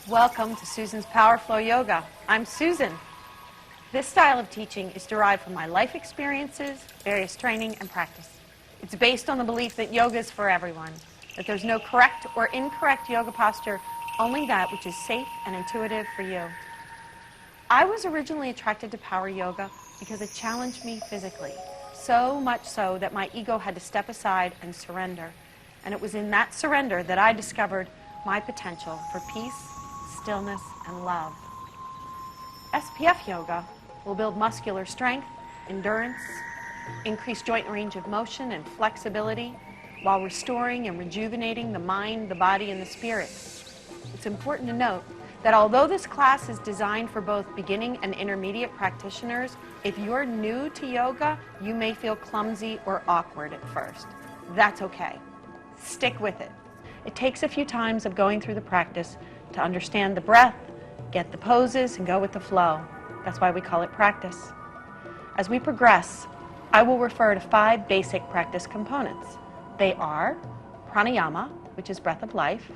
Welcome to Susan's Power Flow Yoga. I'm Susan. This style of teaching is derived from my life experiences, various training, and practice. It's based on the belief that yoga is for everyone, that there's no correct or incorrect yoga posture, only that which is safe and intuitive for you. I was originally attracted to power yoga because it challenged me physically, so much so that my ego had to step aside and surrender. And it was in that surrender that I discovered my potential for peace, stillness, and love. SPF yoga will build muscular strength, endurance, increase joint range of motion and flexibility while restoring and rejuvenating the mind, the body, and the spirit. It's important to note that although this class is designed for both beginning and intermediate practitioners, if you're new to yoga, you may feel clumsy or awkward at first. That's okay. Stick with it. It takes a few times of going through the practice to understand the breath, get the poses, and go with the flow. That's why we call it practice. As we progress, I will refer to 5 basic practice components. They are pranayama, which is breath of life,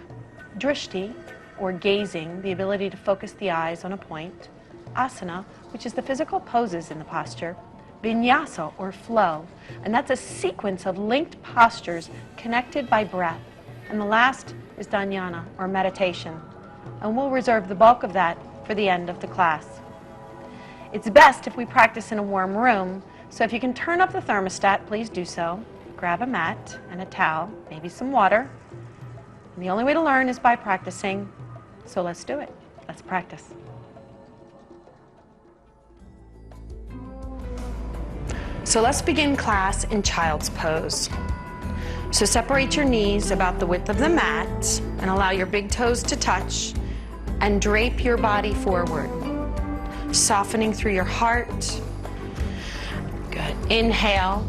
drishti, or gazing, the ability to focus the eyes on a point, asana, which is the physical poses in the posture, vinyasa, or flow, and that's a sequence of linked postures connected by breath. And the last is dhyana, or meditation. And we'll reserve the bulk of that for the end of the class. It's best if we practice in a warm room, so if you can turn up the thermostat, please do so. Grab a mat and a towel, maybe some water. And the only way to learn is by practicing, so let's do it. Let's practice. So let's begin class in child's pose. So separate your knees about the width of the mat and allow your big toes to touch and drape your body forward, softening through your heart. Good. Inhale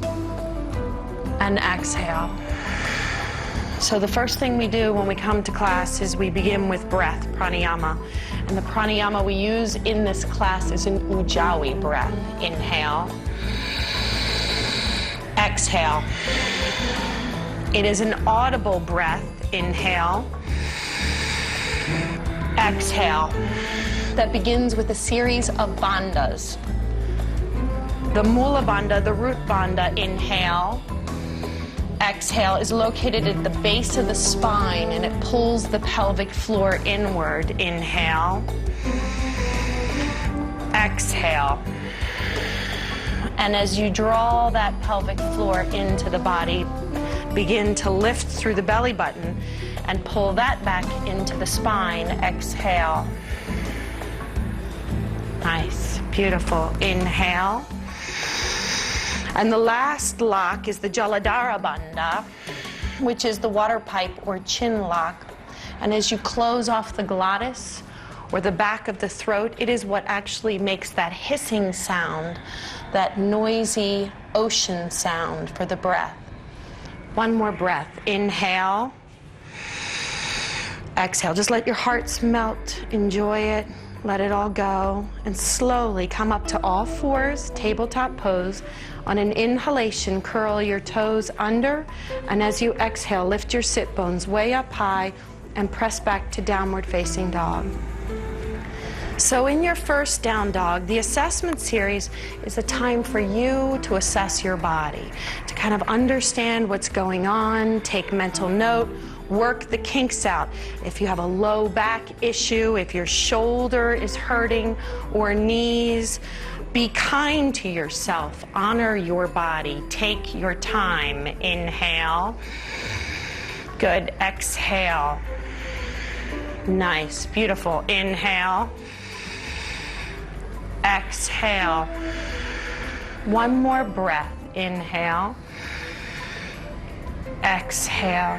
and exhale. So the first thing we do when we come to class is we begin with breath, pranayama. And the pranayama we use in this class is an ujjayi breath. Inhale. Exhale. It is an audible breath. Inhale. Exhale. That begins with a series of bandhas. The mula bandha, the root bandha, inhale. Exhale is located at the base of the spine and it pulls the pelvic floor inward. Inhale. Exhale. And as you draw that pelvic floor into the body, begin to lift through the belly button and pull that back into the spine. Exhale. Nice, beautiful. Inhale. And the last lock is the Jaladhara Bandha, which is the water pipe or chin lock. And as you close off the glottis or the back of the throat, it is what actually makes that hissing sound, that noisy ocean sound for the breath. One more breath. Inhale. Exhale. Just let your heart melt. Enjoy it. Let it all go. And slowly come up to all fours, tabletop pose. On an inhalation, curl your toes under. And as you exhale, lift your sit bones way up high and press back to downward facing dog. So in your first down dog, the assessment series is a time for you to assess your body, to kind of understand what's going on, take mental note, work the kinks out. If you have a low back issue, if your shoulder is hurting or knees, be kind to yourself, honor your body, take your time. Inhale. Good. Exhale. Nice, beautiful. Inhale. Exhale. One more breath. Inhale. Exhale.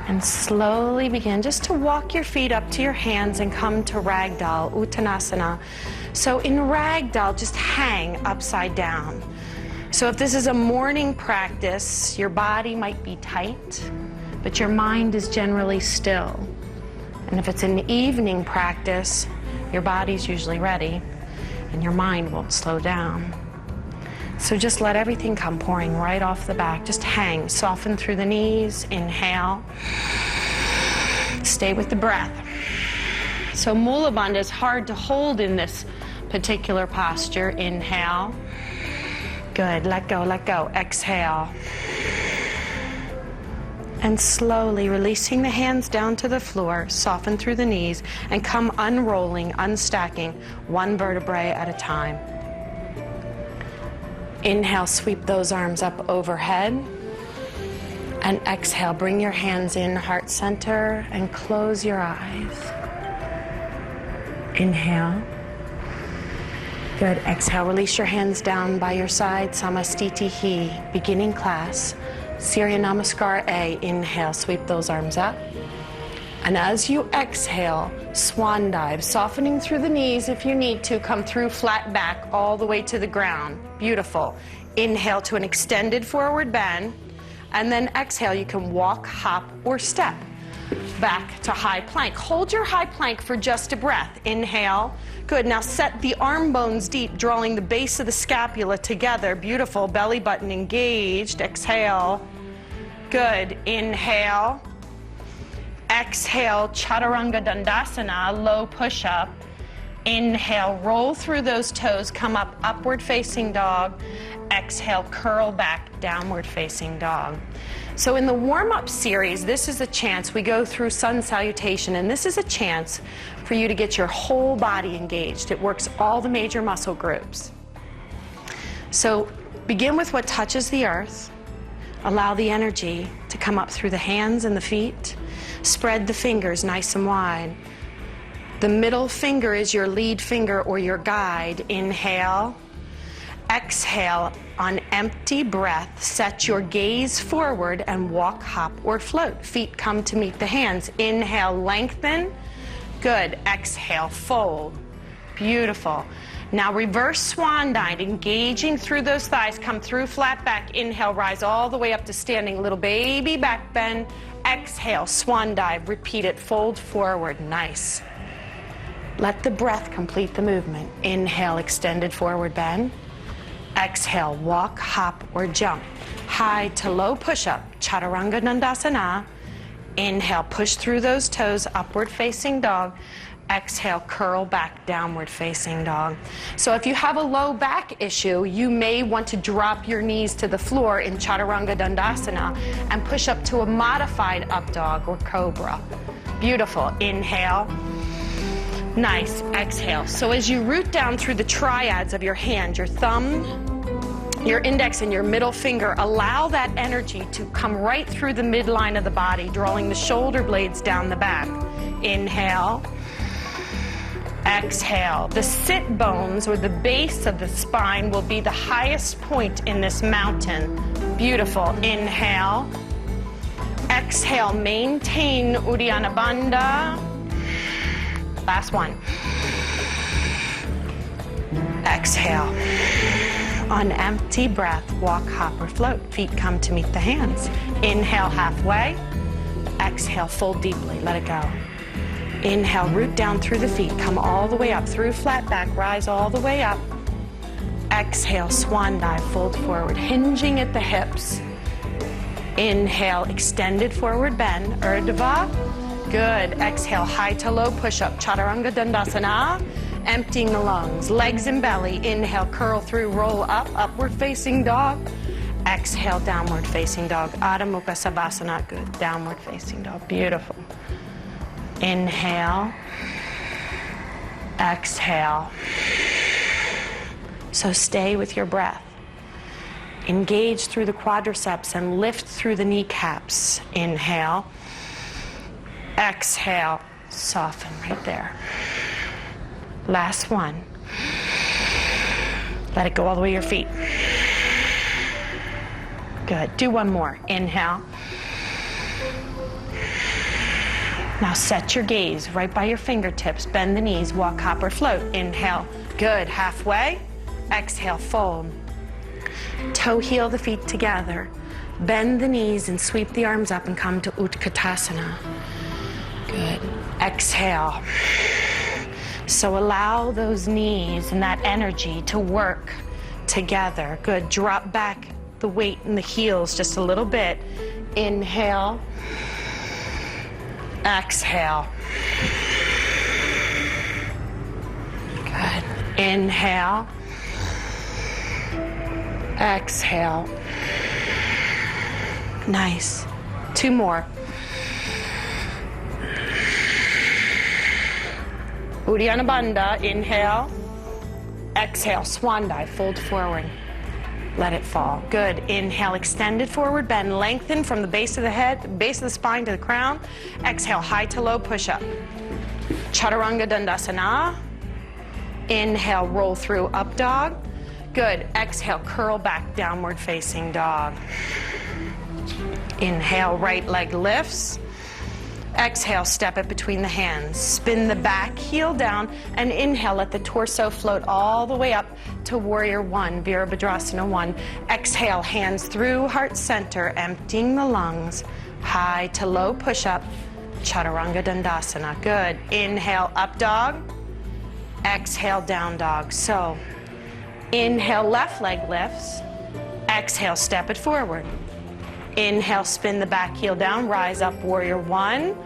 And slowly begin just to walk your feet up to your hands and come to Ragdoll, Uttanasana. So in Ragdoll, just hang upside down. So if this is a morning practice, your body might be tight, but your mind is generally still. And if it's an evening practice, your body's usually ready and your mind won't slow down. So just let everything come pouring right off the back. Just hang, soften through the knees, inhale. Stay with the breath. So Mula Bandha is hard to hold in this particular posture. Inhale. Good. Let go, let go. Exhale. And slowly releasing the hands down to the floor, soften through the knees, and come unrolling, unstacking, one vertebrae at a time. Inhale, sweep those arms up overhead. And exhale, bring your hands in, heart center, and close your eyes. Inhale. Good. Exhale, release your hands down by your side. Samastiti Hi, beginning class. Surya Namaskar A. Inhale, sweep those arms up. And as you exhale, swan dive, softening through the knees if you need to. Come through flat back all the way to the ground. Beautiful. Inhale to an extended forward bend. And then exhale, you can walk, hop, or step. Back to high plank. Hold your high plank for just a breath. Inhale. Good. Now set the arm bones deep, drawing the base of the scapula together. Beautiful. Belly button engaged. Exhale. Good. Inhale. Exhale. Chaturanga Dandasana, low push-up. Inhale. Roll through those toes. Come up, upward facing dog. Exhale. Curl back, downward facing dog. So in the warm-up series, this is a chance, we go through sun salutation, and this is a chance for you to get your whole body engaged. It works all the major muscle groups. So begin with what touches the earth. Allow the energy to come up through the hands and the feet. Spread the fingers nice and wide. The middle finger is your lead finger or your guide. Inhale. Exhale. On empty breath, set your gaze forward and walk, hop, or float. Feet come to meet the hands. Inhale, lengthen. Good. Exhale, fold. Beautiful. Now reverse swan dive, engaging through those thighs. Come through flat back. Inhale, rise all the way up to standing. Little baby back bend. Exhale, swan dive. Repeat it. Fold forward. Nice. Let the breath complete the movement. Inhale, extended forward bend. Exhale, walk, hop, or jump. High to low push-up, Chaturanga Dandasana. Inhale, push through those toes, upward facing dog. Exhale, curl back, downward facing dog. So if you have a low back issue, you may want to drop your knees to the floor in Chaturanga Dandasana and push up to a modified up dog or cobra. Beautiful. Inhale. Nice. Exhale. So as you root down through the triads of your hand, your thumb, your index, and your middle finger, allow that energy to come right through the midline of the body, drawing the shoulder blades down the back. Inhale. Exhale. The sit bones, or the base of the spine, will be the highest point in this mountain. Beautiful. Inhale. Exhale. Maintain Uddiyana Bandha. Last one. Exhale. On empty breath, walk, hop, or float. Feet come to meet the hands. Inhale, halfway. Exhale, fold deeply. Let it go. Inhale, root down through the feet. Come all the way up through flat back. Rise all the way up. Exhale, swan dive, fold forward, hinging at the hips. Inhale, extended forward bend, Urdhva. Good. Exhale, high to low push-up, Chaturanga Dandasana. Emptying the lungs, legs and belly. Inhale, curl through, roll up, upward facing dog. Exhale, downward facing dog. Adho Mukha Savasana. Good. Downward facing dog. Beautiful. Inhale. Exhale. So stay with your breath. Engage through the quadriceps and lift through the kneecaps. Inhale. Exhale. Soften right there. Last one. Let it go all the way to your feet. Good. Do one more. Inhale. Now set your gaze right by your fingertips. Bend the knees. Walk, hop, or float. Inhale. Good. Halfway. Exhale. Fold. Toe heel the feet together. Bend the knees and sweep the arms up and come to Utkatasana. Good. Exhale. So allow those knees and that energy to work together. Good. Drop back the weight in the heels just a little bit. Inhale. Exhale. Good. Inhale. Exhale. Nice. 2 more. Uddiyana Bandha. Inhale. Exhale. Swan dive. Fold forward. Let it fall. Good. Inhale. Extend it forward. Bend. Lengthen from the base of the head, base of the spine to the crown. Exhale. High to low. Push up. Chaturanga Dandasana. Inhale. Roll through. Up dog. Good. Exhale, curl back, downward facing dog. Inhale, right leg lifts. Exhale, step it between the hands. Spin the back heel down, and inhale, let the torso float all the way up to Warrior One, Virabhadrasana 1. Exhale, hands through heart center, emptying the lungs. High to low push up, Chaturanga Dandasana. Good. Inhale, up dog. Exhale, down dog. So, inhale, left leg lifts. Exhale, step it forward. Inhale, spin the back heel down, rise up, Warrior One.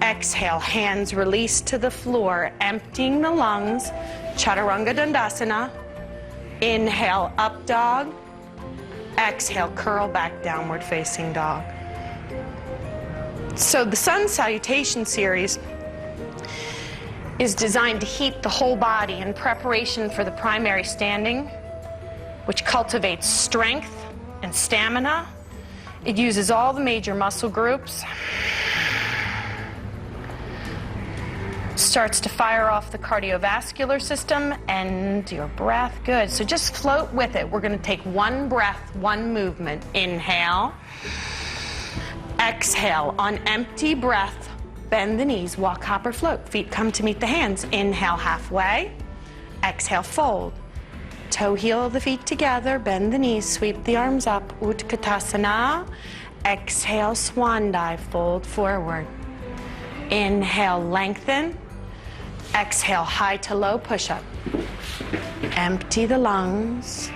Exhale, hands release to the floor, emptying the lungs, Chaturanga Dandasana. Inhale, up dog. Exhale, curl back, downward facing dog. So the Sun Salutation series is designed to heat the whole body in preparation for the primary standing, which cultivates strength and stamina. It uses all the major muscle groups, starts to fire off the cardiovascular system and your breath. Good. So just float with it. We're going to take 1 breath, 1 movement. Inhale. Exhale. On empty breath, bend the knees, walk, hop, or float. Feet come to meet the hands. Inhale, halfway. Exhale, fold. Toe heel the feet together, bend the knees, sweep the arms up, Utkatasana. Exhale, swan dive, fold forward. Inhale, lengthen. Exhale, high to low, push up. Empty the lungs.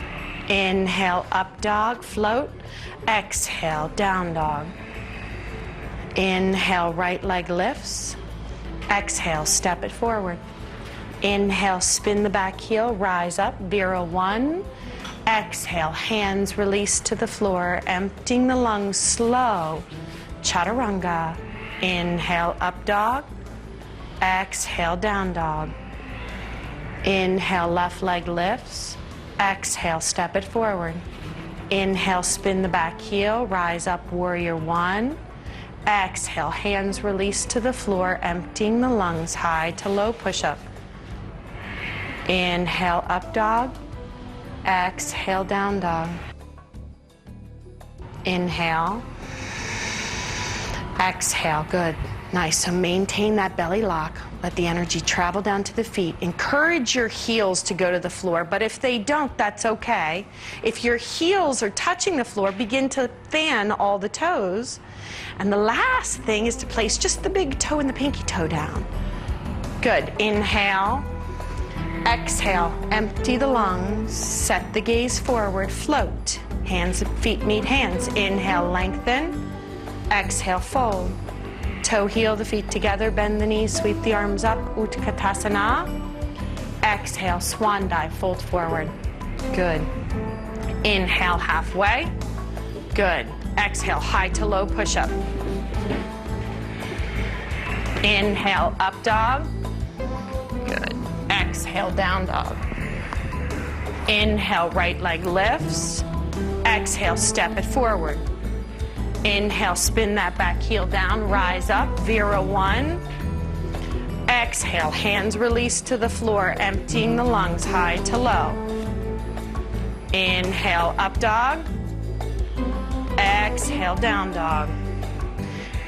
Inhale, up dog, float. Exhale, down dog. Inhale, right leg lifts. Exhale, step it forward. Inhale, spin the back heel, rise up, Vira 1. Exhale, hands release to the floor, emptying the lungs slow. Chaturanga. Inhale, up dog. Exhale, down dog. Inhale, left leg lifts. Exhale, step it forward. Inhale, spin the back heel, rise up, Warrior 1. Exhale, hands release to the floor, emptying the lungs, high to low push-up. Inhale, up dog. Exhale, down dog. Inhale. Exhale, good. Nice. So maintain that belly lock. Let the energy travel down to the feet. Encourage your heels to go to the floor, but if they don't, that's okay. If your heels are touching the floor, begin to fan all the toes. And the last thing is to place just the big toe and the pinky toe down. Good. Inhale. Exhale, empty the lungs, set the gaze forward, float. Hands and feet meet hands. Inhale, lengthen. Exhale, fold. Toe heel the feet together, bend the knees, sweep the arms up, Utkatasana. Exhale, swan dive, fold forward. Good. Inhale, halfway. Good. Exhale, high to low push-up. Inhale, up dog. Good. Exhale, down dog. Inhale, right leg lifts. Exhale, step it forward. Inhale, spin that back heel down, rise up, Vira 1. Exhale, hands release to the floor, emptying the lungs, high to low. Inhale, up dog. Exhale, down dog.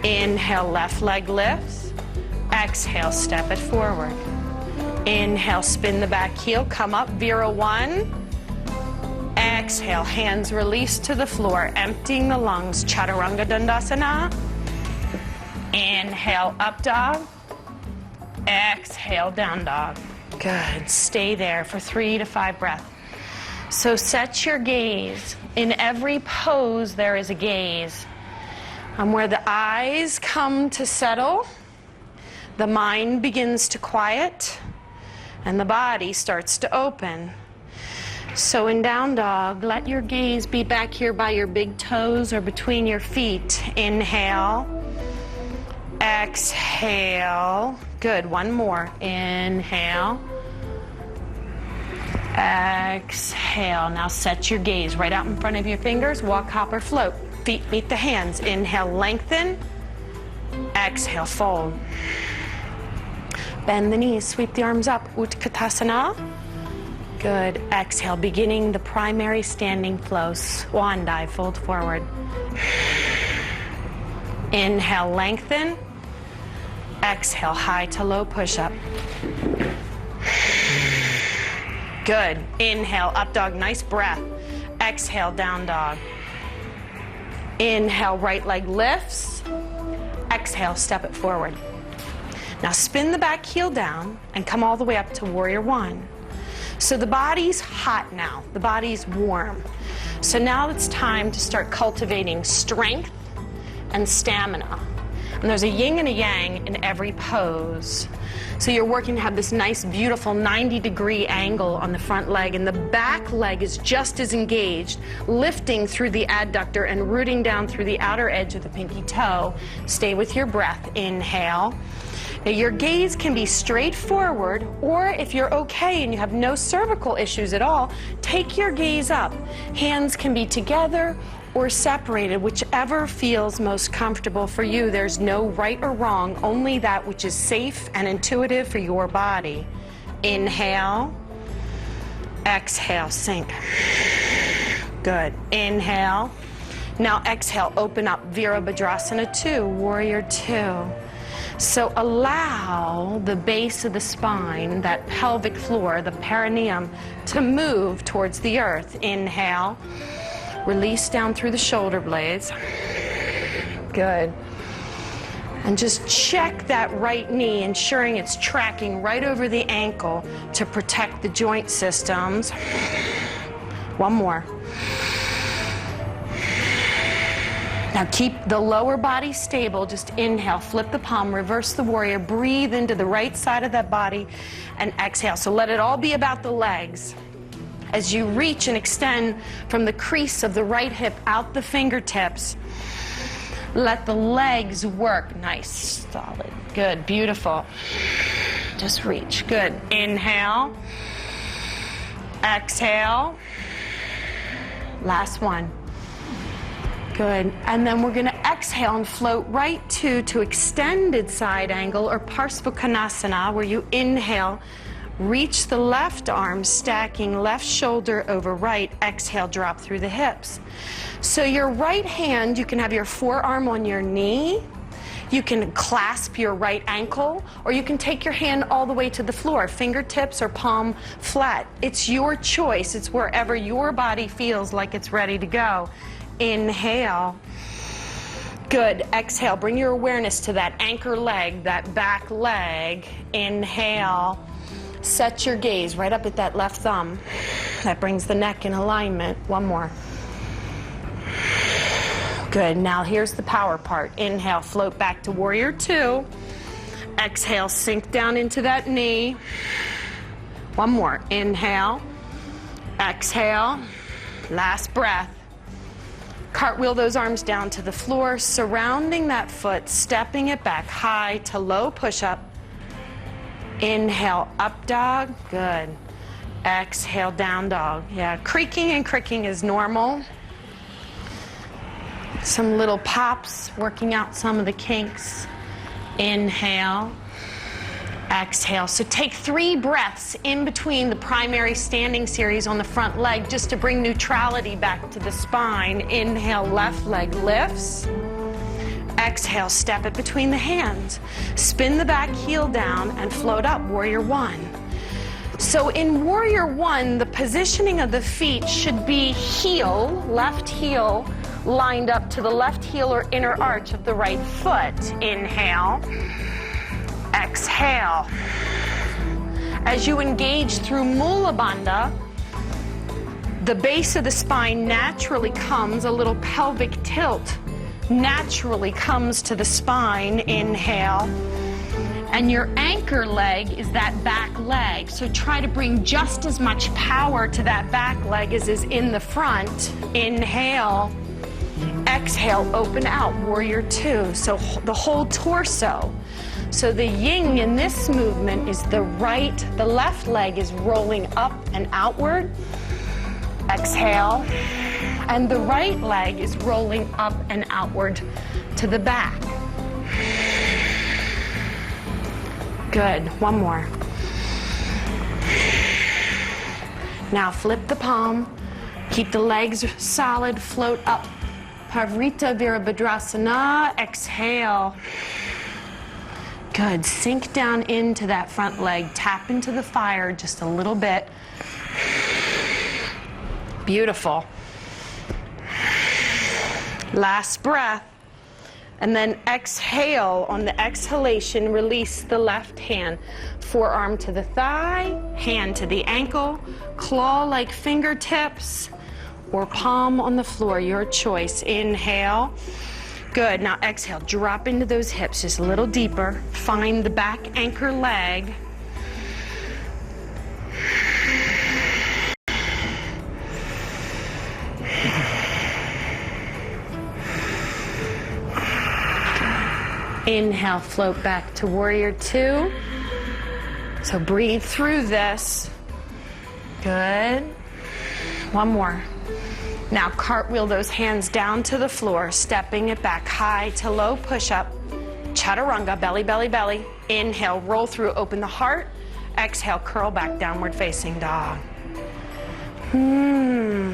Inhale, left leg lifts. Exhale, step it forward. Inhale, spin the back heel, come up, Vira 1. Exhale, hands release to the floor, emptying the lungs, Chaturanga Dandasana. Inhale, up dog. Exhale, down dog. Good. Stay there for 3 to 5 breaths. So set your gaze. In every pose, there is a gaze. Where the eyes come to settle, the mind begins to quiet. and the body starts to open. So in down dog, let your gaze be back here by your big toes or between your feet. Inhale, exhale. Good, one more. Inhale, exhale. Now set your gaze right out in front of your fingers. Walk, hop, or float. Feet meet the hands. Inhale, lengthen. Exhale, fold. Bend the knees, sweep the arms up. Utkatasana. Good. Exhale, beginning the primary standing flow. Swan dive, fold forward. Inhale, lengthen. Exhale, high to low push-up. Good. Inhale, up dog, nice breath. Exhale, down dog. Inhale, right leg lifts. Exhale, step it forward. Now spin the back heel down and come all the way up to warrior one. So the body's hot now, the body's warm. So now it's time to start cultivating strength and stamina. And there's a yin and a yang in every pose. So you're working to have this nice, beautiful 90-degree angle on the front leg, and the back leg is just as engaged, lifting through the adductor and rooting down through the outer edge of the pinky toe. Stay with your breath. Inhale. Now your gaze can be straight forward, or if you're okay and you have no cervical issues at all, take your gaze up. Hands can be together or separated, whichever feels most comfortable for you. There's no right or wrong, only that which is safe and intuitive for your body. Inhale, exhale, sink. Good. Inhale. Now exhale, open up, Virabhadrasana 2, Warrior 2. So allow the base of the spine, that pelvic floor, the perineum, to move towards the earth. Inhale. Release down through the shoulder blades. Good. And just check that right knee, ensuring it's tracking right over the ankle to protect the joint systems. One more. Now keep the lower body stable. Just inhale, flip the palm, reverse the warrior, breathe into the right side of that body, and exhale. So let it all be about the legs. As you reach and extend from the crease of the right hip out the fingertips, let the legs work. Nice, solid, good, beautiful. Just reach, good. Inhale, exhale, last one. Good, and then we're gonna exhale and float right to extended side angle or Parsvakonasana, where you inhale, reach the left arm, stacking left shoulder over right. Exhale, drop through the hips. So your right hand, you can have your forearm on your knee, you can clasp your right ankle, or you can take your hand all the way to the floor, fingertips or palm flat. It's your choice. It's wherever your body feels like it's ready to go. Inhale. Good. Exhale. Bring your awareness to that anchor leg, that back leg. Inhale. Set your gaze right up at that left thumb. That brings the neck in alignment. One more. Good. Now here's the power part. Inhale, float back to warrior 2. Exhale, sink down into that knee. One more. Inhale. Exhale. Last breath. Cartwheel those arms down to the floor, surrounding that foot, stepping it back, high to low push-up. Inhale, up dog, good. Exhale, down dog. Yeah, creaking and cricking is normal. Some little pops, working out some of the kinks. Inhale, exhale. So take 3 breaths in between the primary standing series on the front leg, just to bring neutrality back to the spine. Inhale, left leg lifts. Exhale, step it between the hands. Spin the back heel down and float up, warrior 1. So in warrior 1, the positioning of the feet should be heel, left heel, lined up to the left heel or inner arch of the right foot. Inhale. Exhale. As you engage through Mula Bandha, the base of the spine naturally comes, a little pelvic tilt naturally comes to the spine. Inhale. And your anchor leg is that back leg. So try to bring just as much power to that back leg as is in the front. Inhale. Exhale, open out, warrior two. So the whole torso. So the yin in this movement is the left leg is rolling up and outward. Exhale. And the right leg is rolling up and outward to the back. Good. One more. Now flip the palm. Keep the legs solid. Float up. Parvrita Virabhadrasana. Exhale. Good. Sink down into that front leg. Tap into the fire just a little bit. Beautiful. Last breath. And then exhale. On the exhalation, release the left hand. Forearm to the thigh, hand to the ankle, claw-like fingertips, or palm on the floor, your choice. Inhale. Good. Now exhale. Drop into those hips just a little deeper. Find the back anchor leg. Inhale, float back to warrior two. So breathe through this. Good. One more. Now cartwheel those hands down to the floor, stepping it back high to low push-up. Chaturanga, belly, belly, belly. Inhale, roll through, open the heart. Exhale, curl back, downward facing dog.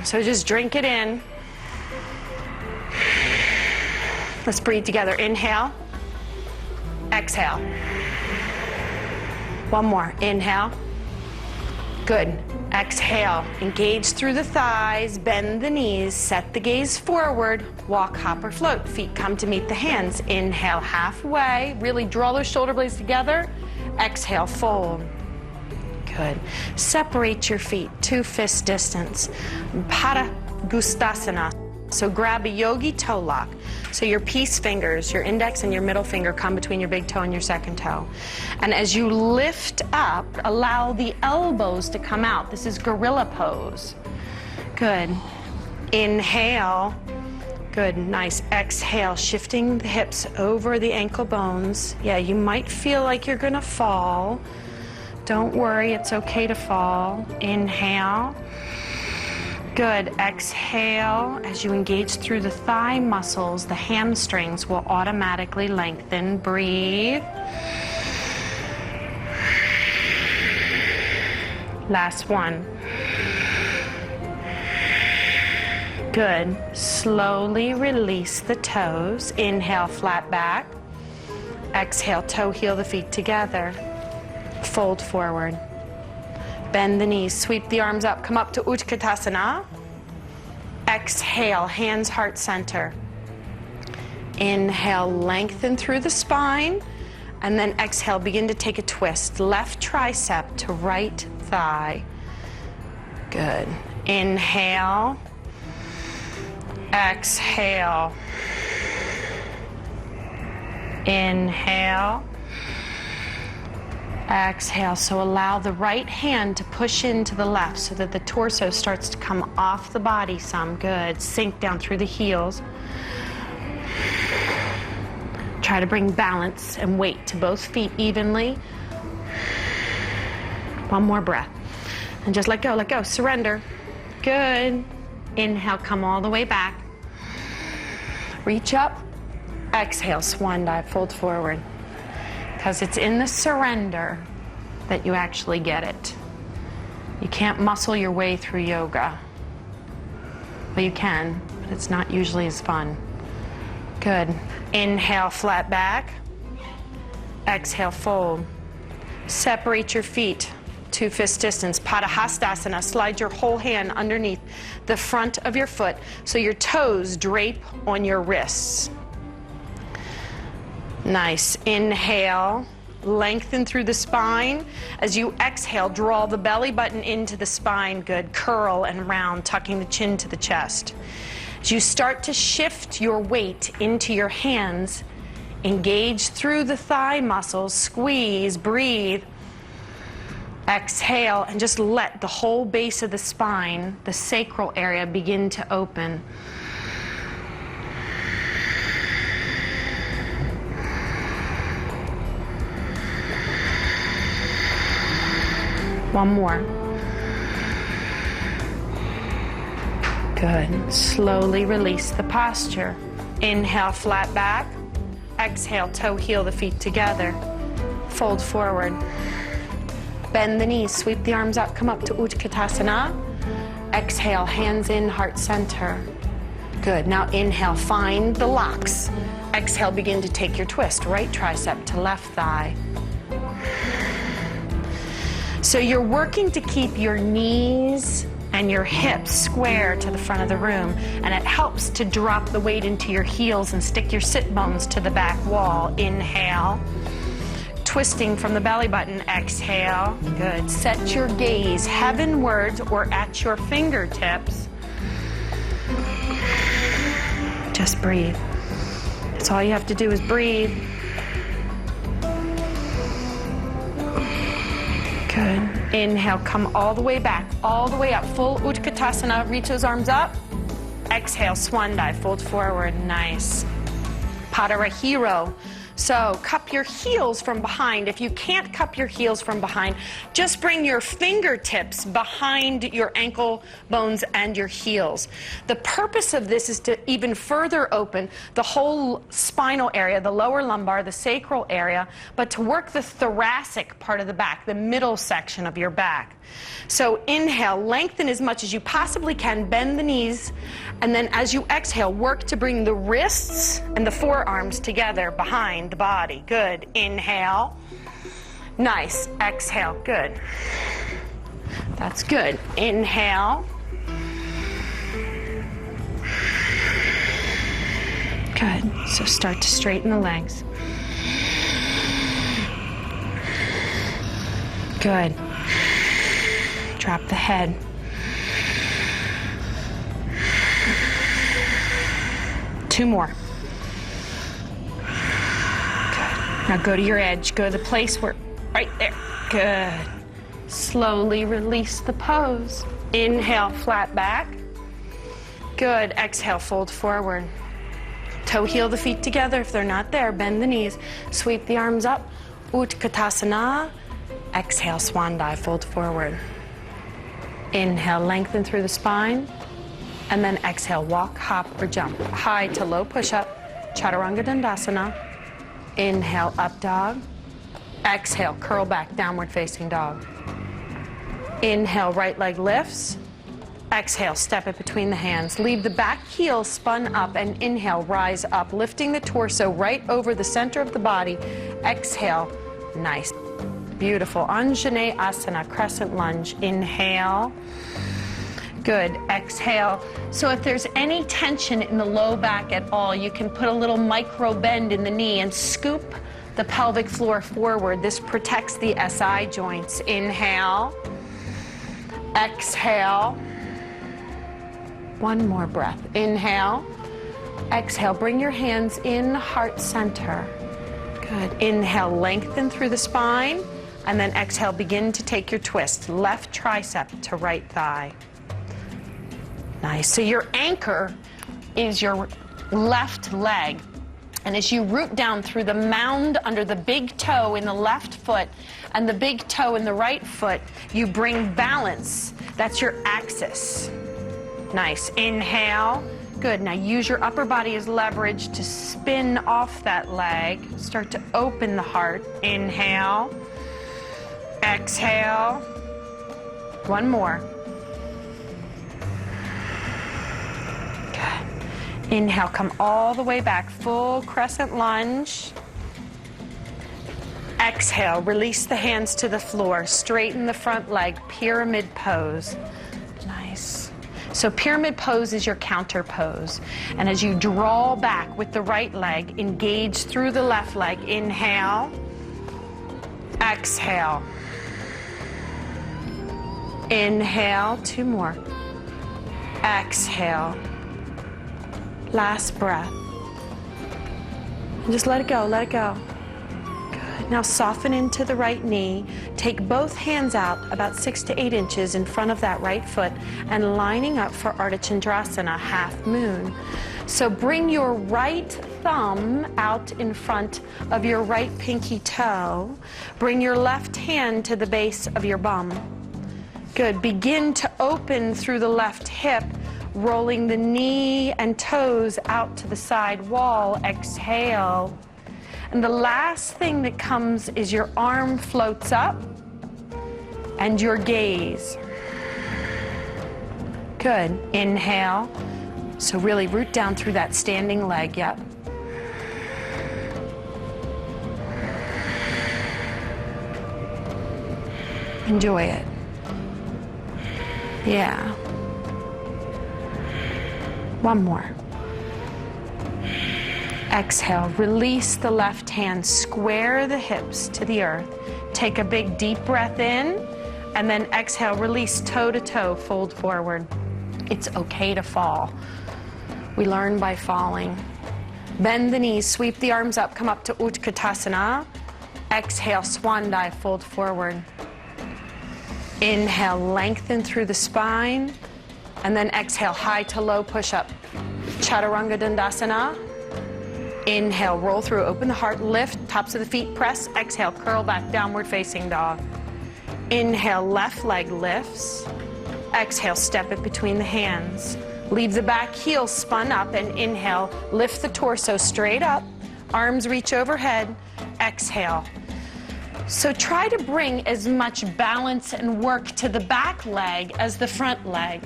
So just drink it in. Let's breathe together. Inhale. Exhale. One more. Inhale. Good. Exhale. Engage through the thighs, bend the knees, set the gaze forward, walk, hop, or float. Feet come to meet the hands. Inhale halfway. Really draw those shoulder blades together. Exhale, fold. Good. Separate your feet, 2 fist distance. Pada Gustasana. So grab a yogi toe lock. So your peace fingers, your index and your middle finger come between your big toe and your second toe. And as you lift up, allow the elbows to come out. This is gorilla pose. Good. Inhale. Good. Nice. Exhale, shifting the hips over the ankle bones. Yeah, you might feel like you're gonna fall. Don't worry, it's okay to fall. Inhale. Good. Exhale. As you engage through the thigh muscles, the hamstrings will automatically lengthen. Breathe. Last one. Good. Slowly release the toes. Inhale, flat back. Exhale, toe heel the feet together. Fold forward. Bend the knees, sweep the arms up, come up to Utkatasana. Exhale, hands heart center. Inhale, lengthen through the spine. And then exhale, begin to take a twist. Left tricep to right thigh. Good. Inhale. Exhale. Inhale. Exhale. So allow the right hand to push into the left so that the torso starts to come off the body some. Good. Sink down through the heels. Try to bring balance and weight to both feet evenly. One more breath. And just let go, let go. Surrender. Good. Inhale, come all the way back. Reach up. Exhale, swan dive, fold forward. Because it's in the surrender that you actually get it. You can't muscle your way through yoga. Well, you can, but it's not usually as fun. Good. Inhale, flat back. Exhale, fold. Separate your feet, 2 fist distance. Padahastasana. Slide your whole hand underneath the front of your foot so your toes drape on your wrists. Nice. Inhale, lengthen through the spine. As you exhale, draw the belly button into the spine. Good. Curl and round, tucking the chin to the chest. As you start to shift your weight into your hands, Engage through the thigh muscles, squeeze, breathe. Exhale, and just let the whole base of the spine, the sacral area, begin to open. One more. Good. Slowly release the posture. Inhale, flat back. Exhale, toe heel the feet together. Fold forward. Bend the knees, sweep the arms up, come up to Utkatasana. Exhale, hands in, heart center. Good. Now inhale, find the locks. Exhale, begin to take your twist. Right tricep to left thigh. So you're working to keep your knees and your hips square to the front of the room, and it helps to drop the weight into your heels and stick your sit bones to the back wall. Inhale, twisting from the belly button. Exhale. Good. Set your gaze heavenwards or at your fingertips. Just breathe. That's all you have to do is breathe. Good. Inhale, come all the way back, all the way up. Full Utkatasana, reach those arms up. Exhale, swan dive, fold forward. Nice. Padarahiro. So cup your heels from behind. If you can't cup your heels from behind, just bring your fingertips behind your ankle bones and your heels. The purpose of this is to even further open the whole spinal area, the lower lumbar, the sacral area, but to work the thoracic part of the back, the middle section of your back. So inhale, lengthen as much as you possibly can, bend the knees, and then as you exhale, work to bring the wrists and the forearms together behind the body. Good. Inhale. Nice. Exhale. Good. That's good. Inhale. Good. So start to straighten the legs. Good. Drop the head. Two more. Good. Now go to your edge. Go to the place where, right there. Good. Slowly release the pose. Inhale, flat back. Good. Exhale, fold forward. Toe heel the feet together. If they're not there, bend the knees. Sweep the arms up. Utkatasana. Exhale, swan dive, fold forward. Inhale, lengthen through the spine. And then exhale, walk, hop, or jump. High to low push-up, Chaturanga Dandasana. Inhale, up dog. Exhale, curl back, downward facing dog. Inhale, right leg lifts. Exhale, step it between the hands. Leave the back heel spun up and inhale, rise up, lifting the torso right over the center of the body. Exhale, nice. Beautiful. Anjane Asana, crescent lunge. Inhale. Good. Exhale. So if there's any tension in the low back at all, you can put a little micro bend in the knee and scoop the pelvic floor forward. This protects the SI joints. Inhale. Exhale. One more breath. Inhale. Exhale. Bring your hands in, heart center. Good. Inhale, lengthen through the spine. And then exhale, begin to take your twist. Left tricep to right thigh. Nice. So your anchor is your left leg. And as you root down through the mound under the big toe in the left foot and the big toe in the right foot, you bring balance. That's your axis. Nice. Inhale. Good. Now use your upper body as leverage to spin off that leg. Start to open the heart. Inhale. Exhale. One more. Good. Inhale, come all the way back. Full crescent lunge. Exhale, release the hands to the floor. Straighten the front leg. Pyramid pose. Nice. So pyramid pose is your counter pose. And as you draw back with the right leg, engage through the left leg. Inhale. Exhale. Inhale. Two more. Exhale. Last breath. And just let it go, let it go. Good. Now soften into the right knee. Take both hands out about 6 to 8 inches in front of that right foot and lining up for Ardha Chandrasana, half moon. So bring your right thumb out in front of your right pinky toe. Bring your left hand to the base of your bum. Good. Begin to open through the left hip, rolling the knee and toes out to the side wall. Exhale. And the last thing that comes is your arm floats up and your gaze. Good. Inhale. So really root down through that standing leg. Yep. Enjoy it. Yeah. One more. Exhale. Release the left hand. Square the hips to the earth. Take a big deep breath in, and then exhale. Release toe to toe. Fold forward. It's okay to fall. We learn by falling. Bend the knees. Sweep the arms up. Come up to Utkatasana. Exhale. Swan dive. Fold forward. Inhale, lengthen through the spine, and then exhale, high to low push-up. Chaturanga Dandasana. Inhale, roll through, open the heart, lift, tops of the feet, press. Exhale, curl back, downward facing dog. Inhale, left leg lifts. Exhale, step it between the hands. Leave the back heel spun up, and inhale, lift the torso straight up. Arms reach overhead. Exhale. So try to bring as much balance and work to the back leg as the front leg.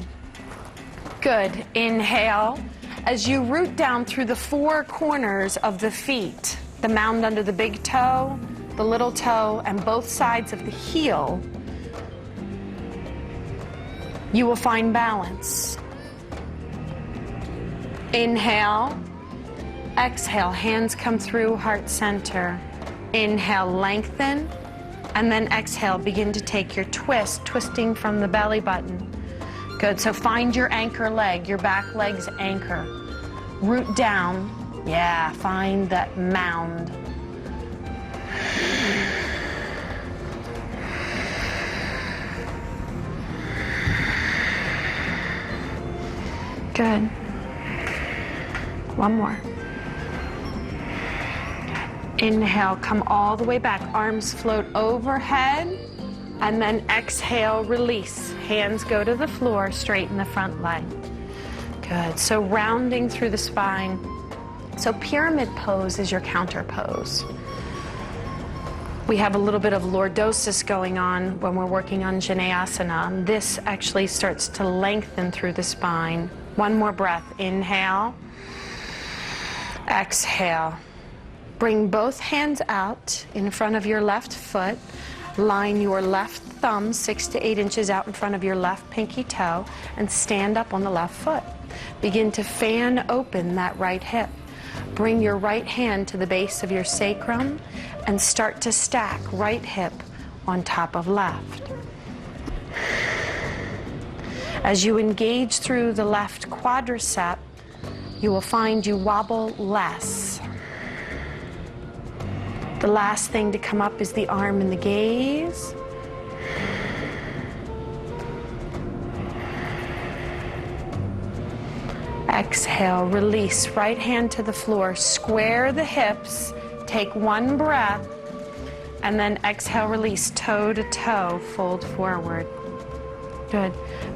Good. Inhale. As you root down through the 4 corners of the feet, the mound under the big toe, the little toe, and both sides of the heel, you will find balance. Inhale. Exhale. Hands come through heart center. Inhale, lengthen, and then exhale, begin to take your twist, twisting from the belly button. Good, so find your anchor leg, your back leg's anchor. Root down, yeah, find that mound. Good. One more. Inhale, come all the way back. Arms float overhead. And then exhale, release. Hands go to the floor, straighten the front leg. Good. So rounding through the spine. So pyramid pose is your counter pose. We have a little bit of lordosis going on when we're working on Janayasana. This actually starts to lengthen through the spine. One more breath. Inhale. Exhale. Bring both hands out in front of your left foot. Line your left thumb 6 to 8 inches out in front of your left pinky toe and stand up on the left foot. Begin to fan open that right hip. Bring your right hand to the base of your sacrum and start to stack right hip on top of left. As you engage through the left quadricep, you will find you wobble less. The last thing to come up is the arm and the gaze. Exhale, release. Right hand to the floor. Square the hips. Take one breath. And then exhale, release. Toe to toe. Fold forward. Good.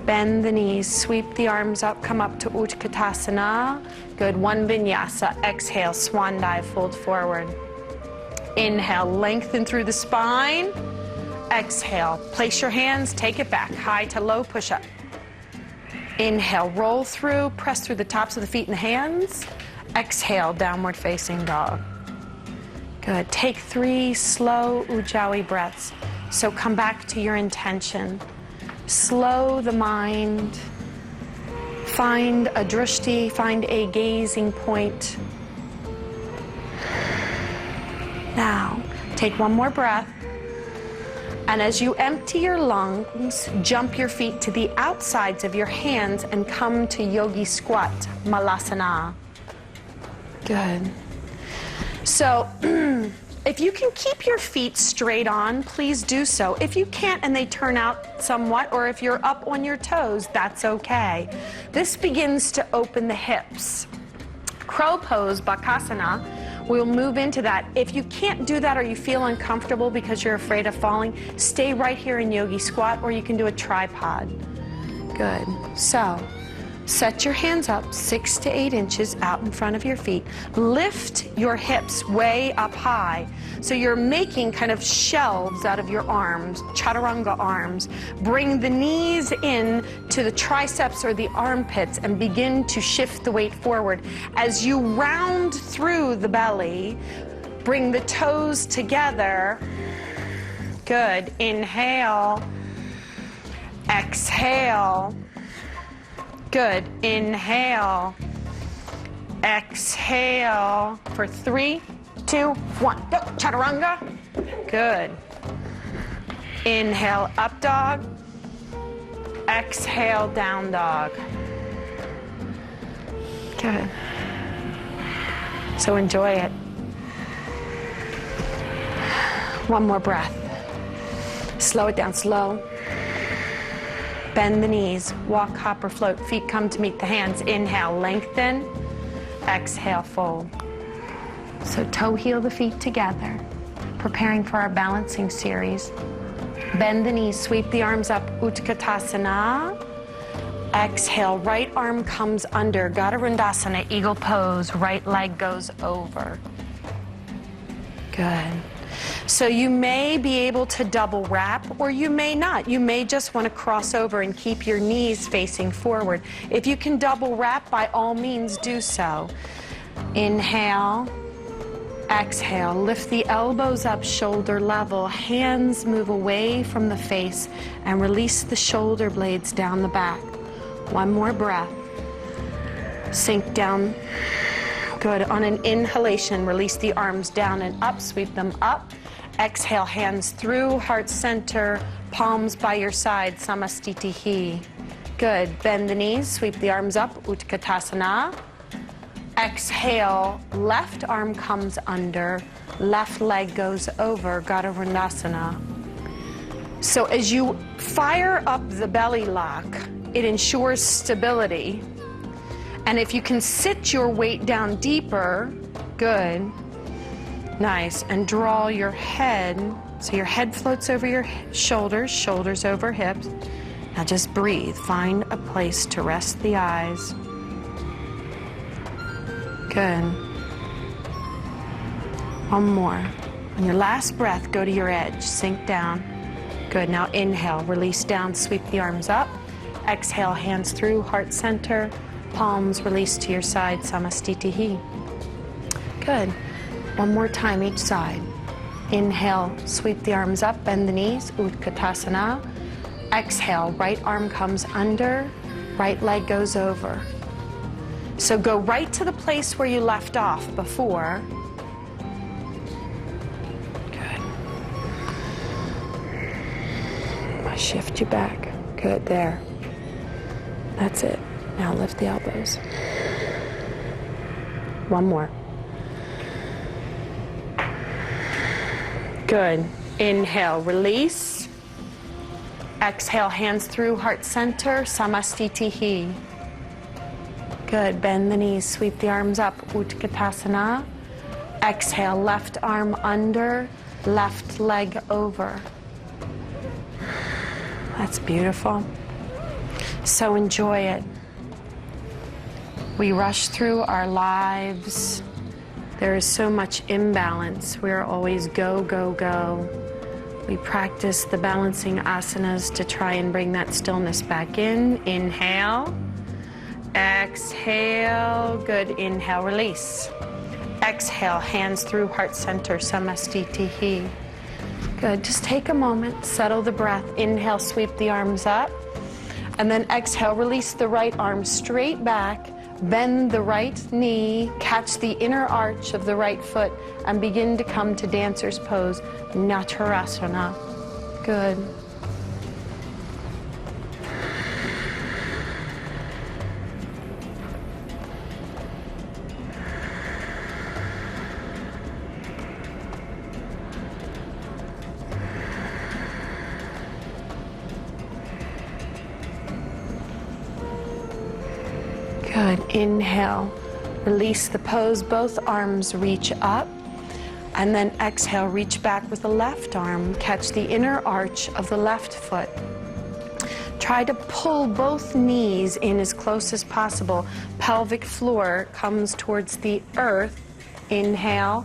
Bend the knees. Sweep the arms up. Come up to Utkatasana. Good. One vinyasa. Exhale. Swan dive. Fold forward. Inhale, lengthen through the spine. Exhale, place your hands, take it back, high to low push-up. Inhale, roll through, press through the tops of the feet and the hands. Exhale, downward facing dog. Good. Take 3 slow Ujjayi breaths. So come back to your intention. Slow the mind. Find a drishti, find a gazing point. Now, take one more breath, and as you empty your lungs, jump your feet to the outsides of your hands and come to yogi squat, malasana. Good. So if you can keep your feet straight on, please do so. If you can't and they turn out somewhat, or if you're up on your toes, that's okay. This begins to open the hips. Crow pose, Bakasana, we'll move into that. If you can't do that or you feel uncomfortable because you're afraid of falling, stay right here in yogi squat, or you can do a tripod. Good. So set your hands up 6 to 8 inches out in front of your feet. Lift your hips way up high. So you're making kind of shelves out of your arms, chaturanga arms. Bring the knees in to the triceps or the armpits and begin to shift the weight forward. As you round through the belly, bring the toes together. Good. Inhale. Exhale. Good. Inhale. Exhale for 3, 2, 1. Go. Chaturanga. Good. Inhale, up dog. Exhale, down dog. Good. So enjoy it. One more breath. Slow it down, slow. Bend the knees, walk, hop, or float. Feet come to meet the hands. Inhale, lengthen. Exhale, fold. So toe heel the feet together, preparing for our balancing series. Bend the knees, sweep the arms up, Utkatasana. Exhale, right arm comes under, Gadarundasana, eagle pose. Right leg goes over. Good. So you may be able to double wrap, or you may not. You may just want to cross over and keep your knees facing forward. If you can double wrap, by all means do so. Inhale, exhale, lift the elbows up, shoulder level, hands move away from the face, and release the shoulder blades down the back. One more breath. Sink down. Good. On an inhalation, release the arms down and up, sweep them up. Exhale, hands through, heart center, palms by your side, Samastitihi. Good. Bend the knees, sweep the arms up, Utkatasana. Exhale, left arm comes under, left leg goes over, Gadarundasana. So as you fire up the belly lock, it ensures stability. And if you can sit your weight down deeper, good, nice, and draw your head, so your head floats over your shoulders, shoulders over hips. Now just breathe, find a place to rest the eyes. Good. One more. On your last breath, go to your edge, sink down. Good, now inhale, release down, sweep the arms up. Exhale, hands through, heart center. Palms release to your side, Samastitihi. Good. One more time each side. Inhale, sweep the arms up, bend the knees, Utkatasana. Exhale, right arm comes under, right leg goes over. So go right to the place where you left off before. Good. I'll shift you back. Good, there. That's it. Now lift the elbows. One more. Good. Inhale, release. Exhale, hands through, heart center, Samastitihi. Good. Bend the knees, sweep the arms up, Utkatasana. Exhale, left arm under, left leg over. That's beautiful. So enjoy it. We rush through our lives. There is so much imbalance. We're always go, go, go. We practice the balancing asanas to try and bring that stillness back in. Inhale. Exhale. Good. Inhale. Release. Exhale. Hands through heart center. Samastitihi. Good. Just take a moment. Settle the breath. Inhale. Sweep the arms up. And then exhale. Release the right arm straight back. Bend the right knee, catch the inner arch of the right foot, and begin to come to dancer's pose, Natarasana. Good. Good. Inhale. Release the pose. Both arms reach up. And then exhale, reach back with the left arm. Catch the inner arch of the left foot. Try to pull both knees in as close as possible. Pelvic floor comes towards the earth. Inhale.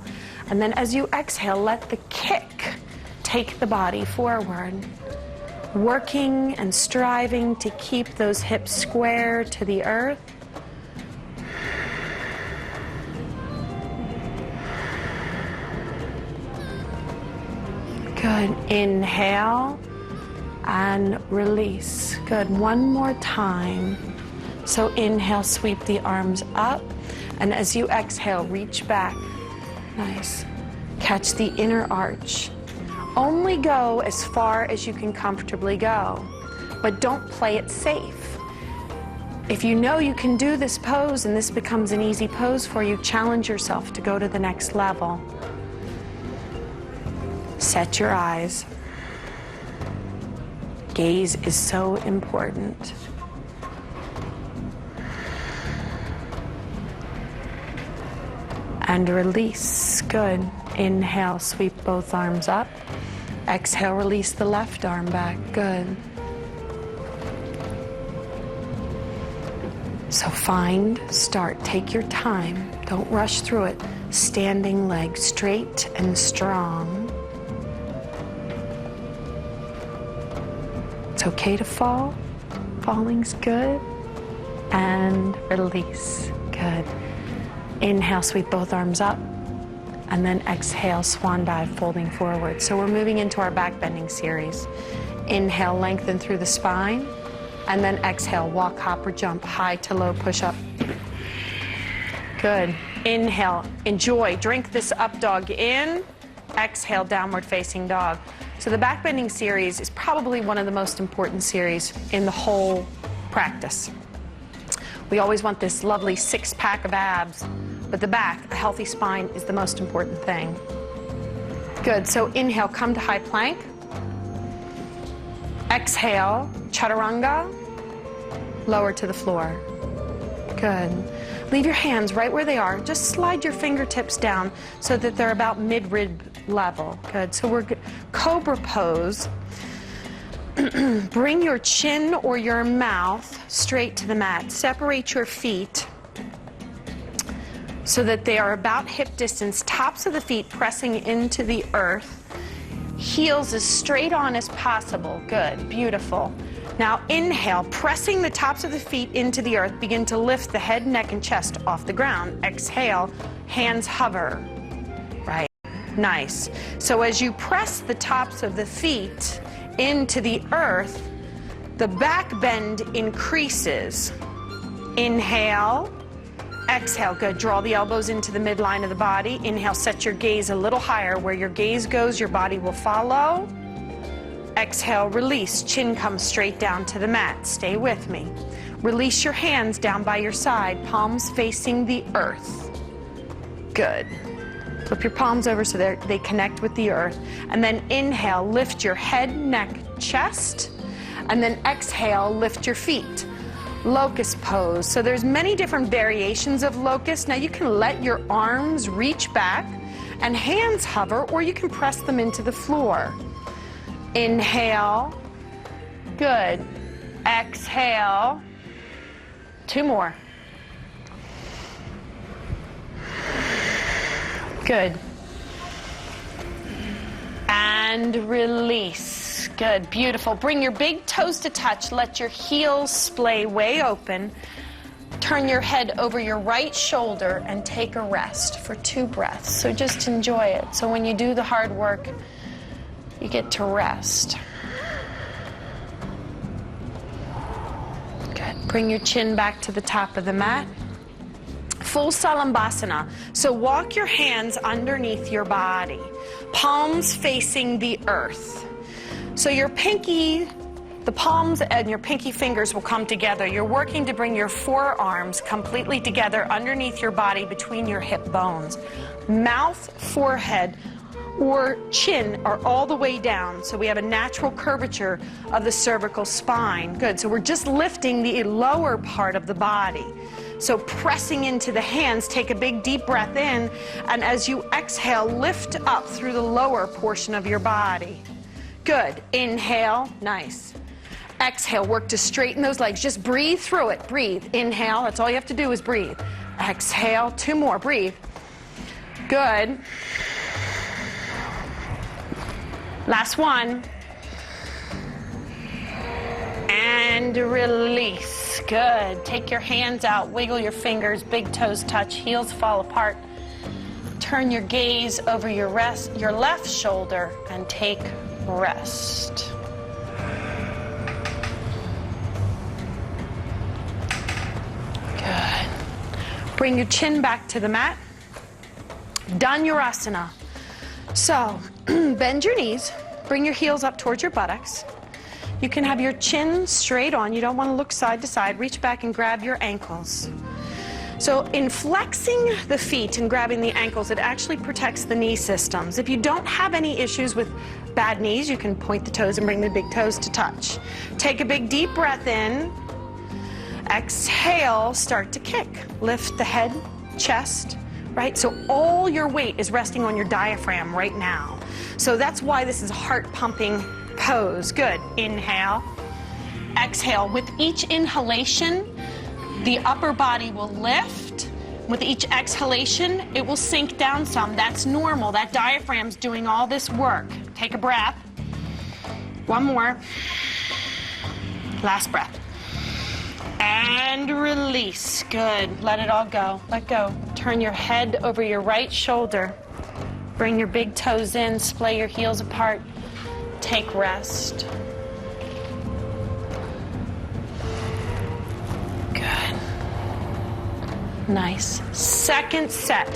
And then as you exhale, let the kick take the body forward. Working and striving to keep those hips square to the earth. Good. Inhale and release. Good. One more time. So inhale, sweep the arms up. And as you exhale, reach back. Nice. Catch the inner arch. Only go as far as you can comfortably go, but don't play it safe. If you know you can do this pose and this becomes an easy pose for you, challenge yourself to go to the next level. Set your eyes. Gaze is so important. And release. Good. Inhale, sweep both arms up. Exhale, release the left arm back. Good. So find, start, take your time. Don't rush through it. Standing leg straight and strong. It's okay to fall. Falling's good. And release. Good. Inhale, sweep both arms up. And then exhale, swan dive, folding forward. So we're moving into our back bending series. Inhale, lengthen through the spine. And then exhale, walk, hop, or jump, high to low push-up. Good. Inhale, enjoy. Drink this up dog in. Exhale, downward facing dog. So the back bending series is probably one of the most important series in the whole practice. We always want this lovely six-pack of abs, but the back, a healthy spine, is the most important thing. Good. So inhale, come to high plank. Exhale, chaturanga, lower to the floor. Good. Leave your hands right where they are. Just slide your fingertips down so that they're about mid-rib level. Good. So we're cobra pose. Bring your chin or your mouth straight to the mat. Separate your feet so that they are about hip distance. Tops of the feet pressing into the earth. Heels as straight on as possible. Good. Beautiful. Now inhale, pressing the tops of the feet into the earth. Begin to lift the head, neck, and chest off the ground. Exhale, hands hover. Right. Nice. So as you press the tops of the feet into the earth, the back bend increases. Inhale, exhale. Good. Draw the elbows into the midline of the body. Inhale, set your gaze a little higher. Where your gaze goes, your body will follow. Exhale, release. Chin comes straight down to the mat. Stay with me. Release your hands down by your side, palms facing the earth. Good. Flip your palms over so they connect with the earth. And then inhale, lift your head, neck, chest. And then exhale, lift your feet. Locust pose. So there's many different variations of locust. Now you can let your arms reach back and hands hover, or you can press them into the floor. Inhale. Good. Exhale. Two more. Good. And release. Good. Beautiful. Bring your big toes to touch. Let your heels splay way open. Turn your head over your right shoulder and take a rest for 2 breaths. So just enjoy it. So when you do the hard work, you get to rest. Good. Bring your chin back to the top of the mat. Full Salambhasana. So walk your hands underneath your body, palms facing the earth. So your pinky, the palms and your pinky fingers will come together. You're working to bring your forearms completely together underneath your body between your hip bones. Mouth, forehead, or chin are all the way down, so we have a natural curvature of the cervical spine. Good. So we're just lifting the lower part of the body. So pressing into the hands, take a big deep breath in, and as you exhale, lift up through the lower portion of your body. Good. Inhale. Nice. Exhale. Work to straighten those legs. Just breathe through it. Breathe. Inhale. That's all you have to do is breathe. Exhale. 2 more. Breathe. Good. Last one. And release. Good. Take your hands out. Wiggle your fingers. Big toes touch. Heels fall apart. Turn your gaze over your left shoulder and take rest. Good. Bring your chin back to the mat. Dhanurasana. So, bend your knees. Bring your heels up towards your buttocks. You can have your chin straight on. You don't want to look side to side. Reach back and grab your ankles. So in flexing the feet and grabbing the ankles, it actually protects the knee systems. If you don't have any issues with bad knees, you can point the toes and bring the big toes to touch. Take a big deep breath in. Exhale, start to kick. Lift the head, chest, right? So all your weight is resting on your diaphragm right now. So that's why this is a heart-pumping pose. Good. Inhale. Exhale. With each inhalation, the upper body will lift. With each exhalation, it will sink down some. That's normal. That diaphragm's doing all this work. Take a breath. One more. Last breath. And release. Good. Let it all go. Let go. Turn your head over your right shoulder. Bring your big toes in. Splay your heels apart. Take rest. Good. Nice. Second set.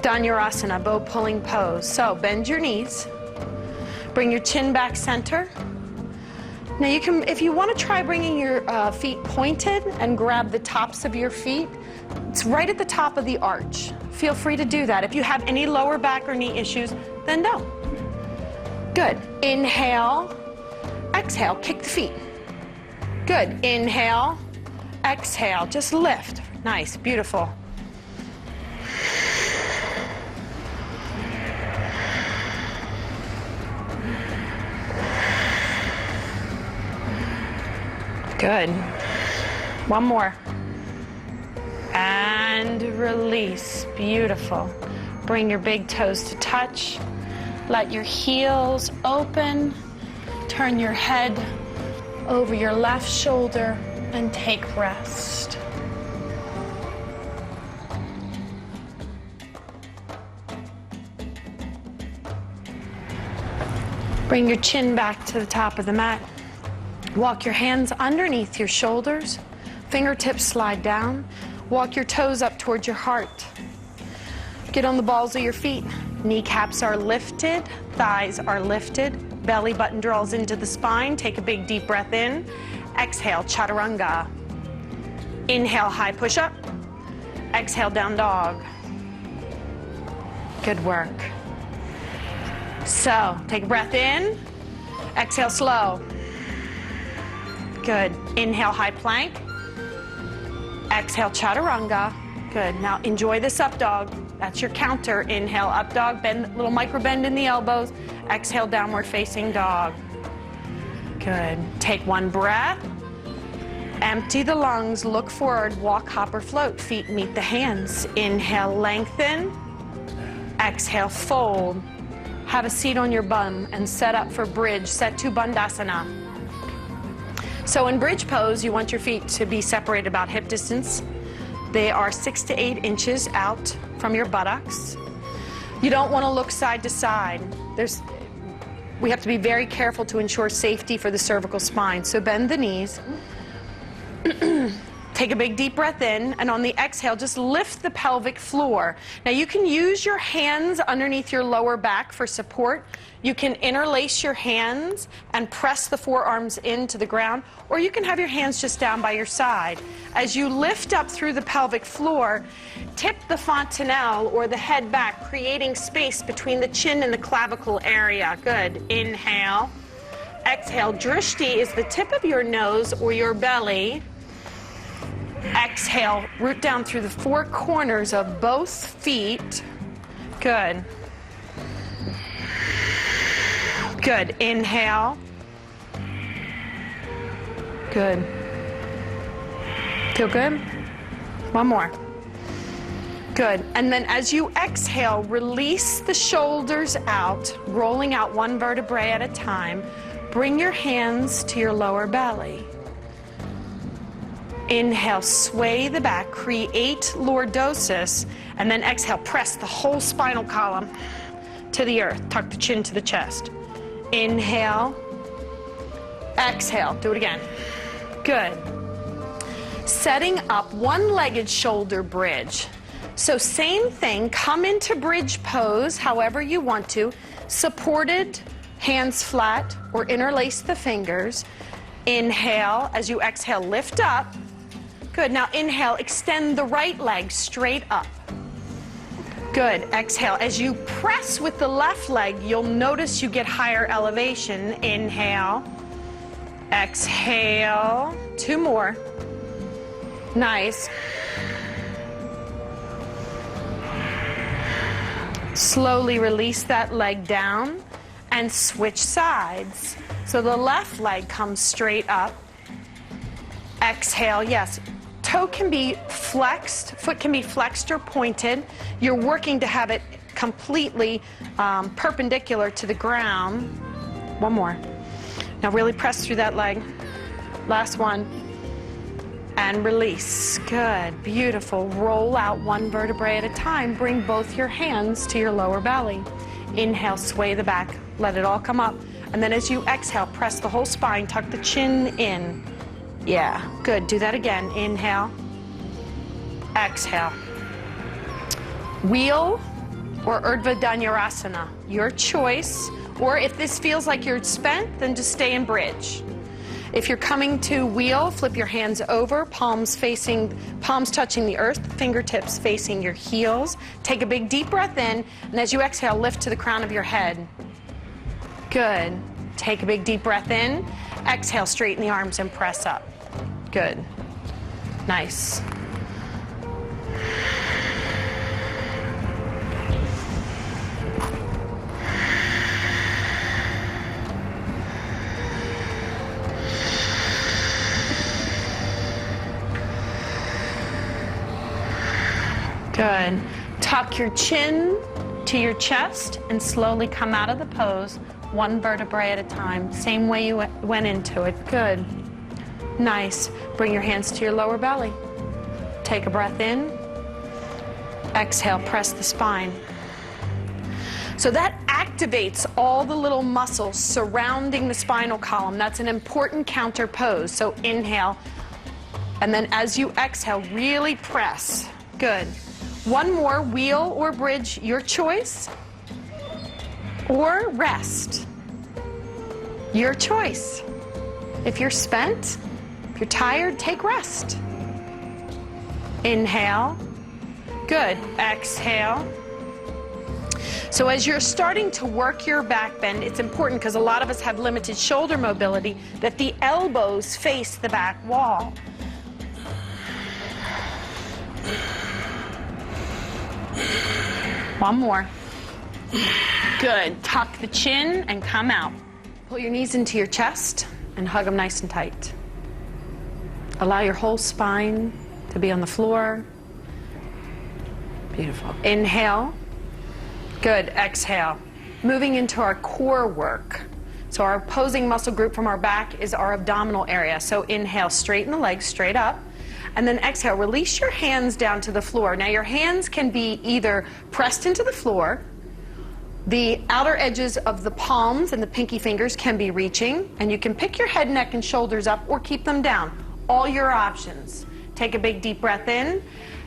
Dhanurasana, bow pulling pose. So bend your knees. Bring your chin back center. Now you can, if you want to try bringing your feet pointed and grab the tops of your feet, it's right at the top of the arch. Feel free to do that. If you have any lower back or knee issues, then don't. Good. Inhale. Exhale. Kick the feet. Good. Inhale. Exhale. Just lift. Nice. Beautiful. Good. One more. And release. Beautiful. Bring your big toes to touch. Let your heels open. Turn your head over your left shoulder and take rest. Bring your chin back to the top of the mat. Walk your hands underneath your shoulders. Fingertips slide down. Walk your toes up towards your heart. Get on the balls of your feet. Kneecaps are lifted. Thighs are lifted. Belly button draws into the spine. Take a big deep breath in. Exhale, chaturanga. Inhale, high push-up. Exhale, down dog. Good work. So, take a breath in. Exhale, slow. Good. Inhale, high plank. Exhale, chaturanga. Good. Now enjoy this up dog. That's your counter. Inhale, up dog. Bend, little micro bend in the elbows. Exhale, downward facing dog. Good. Take one breath. Empty the lungs. Look forward. Walk, hop, or float. Feet meet the hands. Inhale, lengthen. Exhale, fold. Have a seat on your bum and set up for bridge. Setu Bandhasana. So in bridge pose, you want your feet to be separated about hip distance. They are 6 to 8 inches out from your buttocks. You don't want to look side to side. We have to be very careful to ensure safety for the cervical spine. So bend the knees. Take a big deep breath in, and on the exhale, just lift the pelvic floor. Now you can use your hands underneath your lower back for support. You can interlace your hands and press the forearms into the ground, or you can have your hands just down by your side. As you lift up through the pelvic floor, tip the fontanelle or the head back, creating space between the chin and the clavicle area. Good. Inhale. Exhale. Drishti is the tip of your nose or your belly. Exhale, root down through the four corners of both feet. Good. Good. Inhale. Good. Feel good? One more. Good. And then as you exhale, release the shoulders out, rolling out one vertebrae at a time. Bring your hands to your lower belly. Inhale, sway the back, create lordosis, and then exhale, press the whole spinal column to the earth. Tuck the chin to the chest. Inhale, exhale, do it again. Good. Setting up one-legged shoulder bridge. So same thing, come into bridge pose however you want to, supported, hands flat, or interlace the fingers. Inhale, as you exhale, lift up. Good, now inhale, extend the right leg straight up. Good, exhale. As you press with the left leg, you'll notice you get higher elevation. Inhale, exhale, two more. Nice. Slowly release that leg down and switch sides. So the left leg comes straight up. Exhale, yes. Toe can be flexed, foot can be flexed or pointed. You're working to have it completely perpendicular to the ground. One more. Now really press through that leg. Last one. And release. Good, beautiful. Roll out one vertebrae at a time. Bring both your hands to your lower belly. Inhale, sway the back. Let it all come up. And then as you exhale, press the whole spine. Tuck the chin in. Yeah, good. Do that again. Inhale. Exhale. Wheel or Urdhva Dhanurasana. Your choice. Or if this feels like you're spent, then just stay in bridge. If you're coming to wheel, flip your hands over, palms touching the earth, fingertips facing your heels. Take a big deep breath in, and as you exhale, lift to the crown of your head. Good. Take a big deep breath in. Exhale, straighten the arms and press up. Good. Nice. Good. Tuck your chin to your chest and slowly come out of the pose, one vertebrae at a time. Same way you went into it. Good. Nice. Bring your hands to your lower belly. Take a breath in. Exhale, press the spine. So that activates all the little muscles surrounding the spinal column. That's an important counter pose. So inhale, and then as you exhale, really press. Good. One more, wheel or bridge, your choice. Or rest. Your choice. If you're spent, if you're tired, take rest. Inhale. Good. Exhale. So as you're starting to work your back bend, it's important, because a lot of us have limited shoulder mobility, that the elbows face the back wall. One more. Good. Tuck the chin and come out. Pull your knees into your chest and hug them nice and tight. Allow your whole spine to be on the floor. Beautiful. Inhale. Good. Exhale. Moving into our core work. So our opposing muscle group from our back is our abdominal area. So inhale, straighten the legs straight up. And then exhale, release your hands down to the floor. Now your hands can be either pressed into the floor, the outer edges of the palms and the pinky fingers can be reaching, and you can pick your head, neck, and shoulders up or keep them down. All your options. Take a big deep breath in.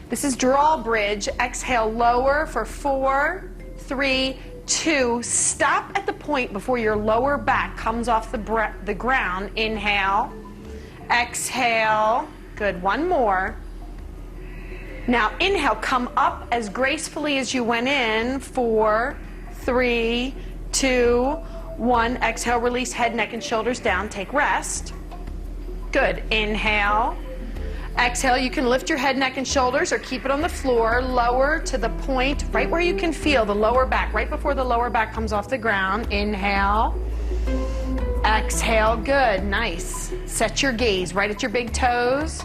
This is draw bridge. Exhale, lower for 4, 3, 2. Stop at the point before your lower back comes off the ground. Inhale. Exhale. Good. One more. Now inhale, come up as gracefully as you went in. 4, 3, 2, 1. Exhale, release head, neck, and shoulders down. Take rest. Good. Inhale. Exhale, you can lift your head, neck, and shoulders or keep it on the floor. Lower to the point, right where you can feel the lower back, right before the lower back comes off the ground. Inhale. Exhale, good, nice. Set your gaze right at your big toes.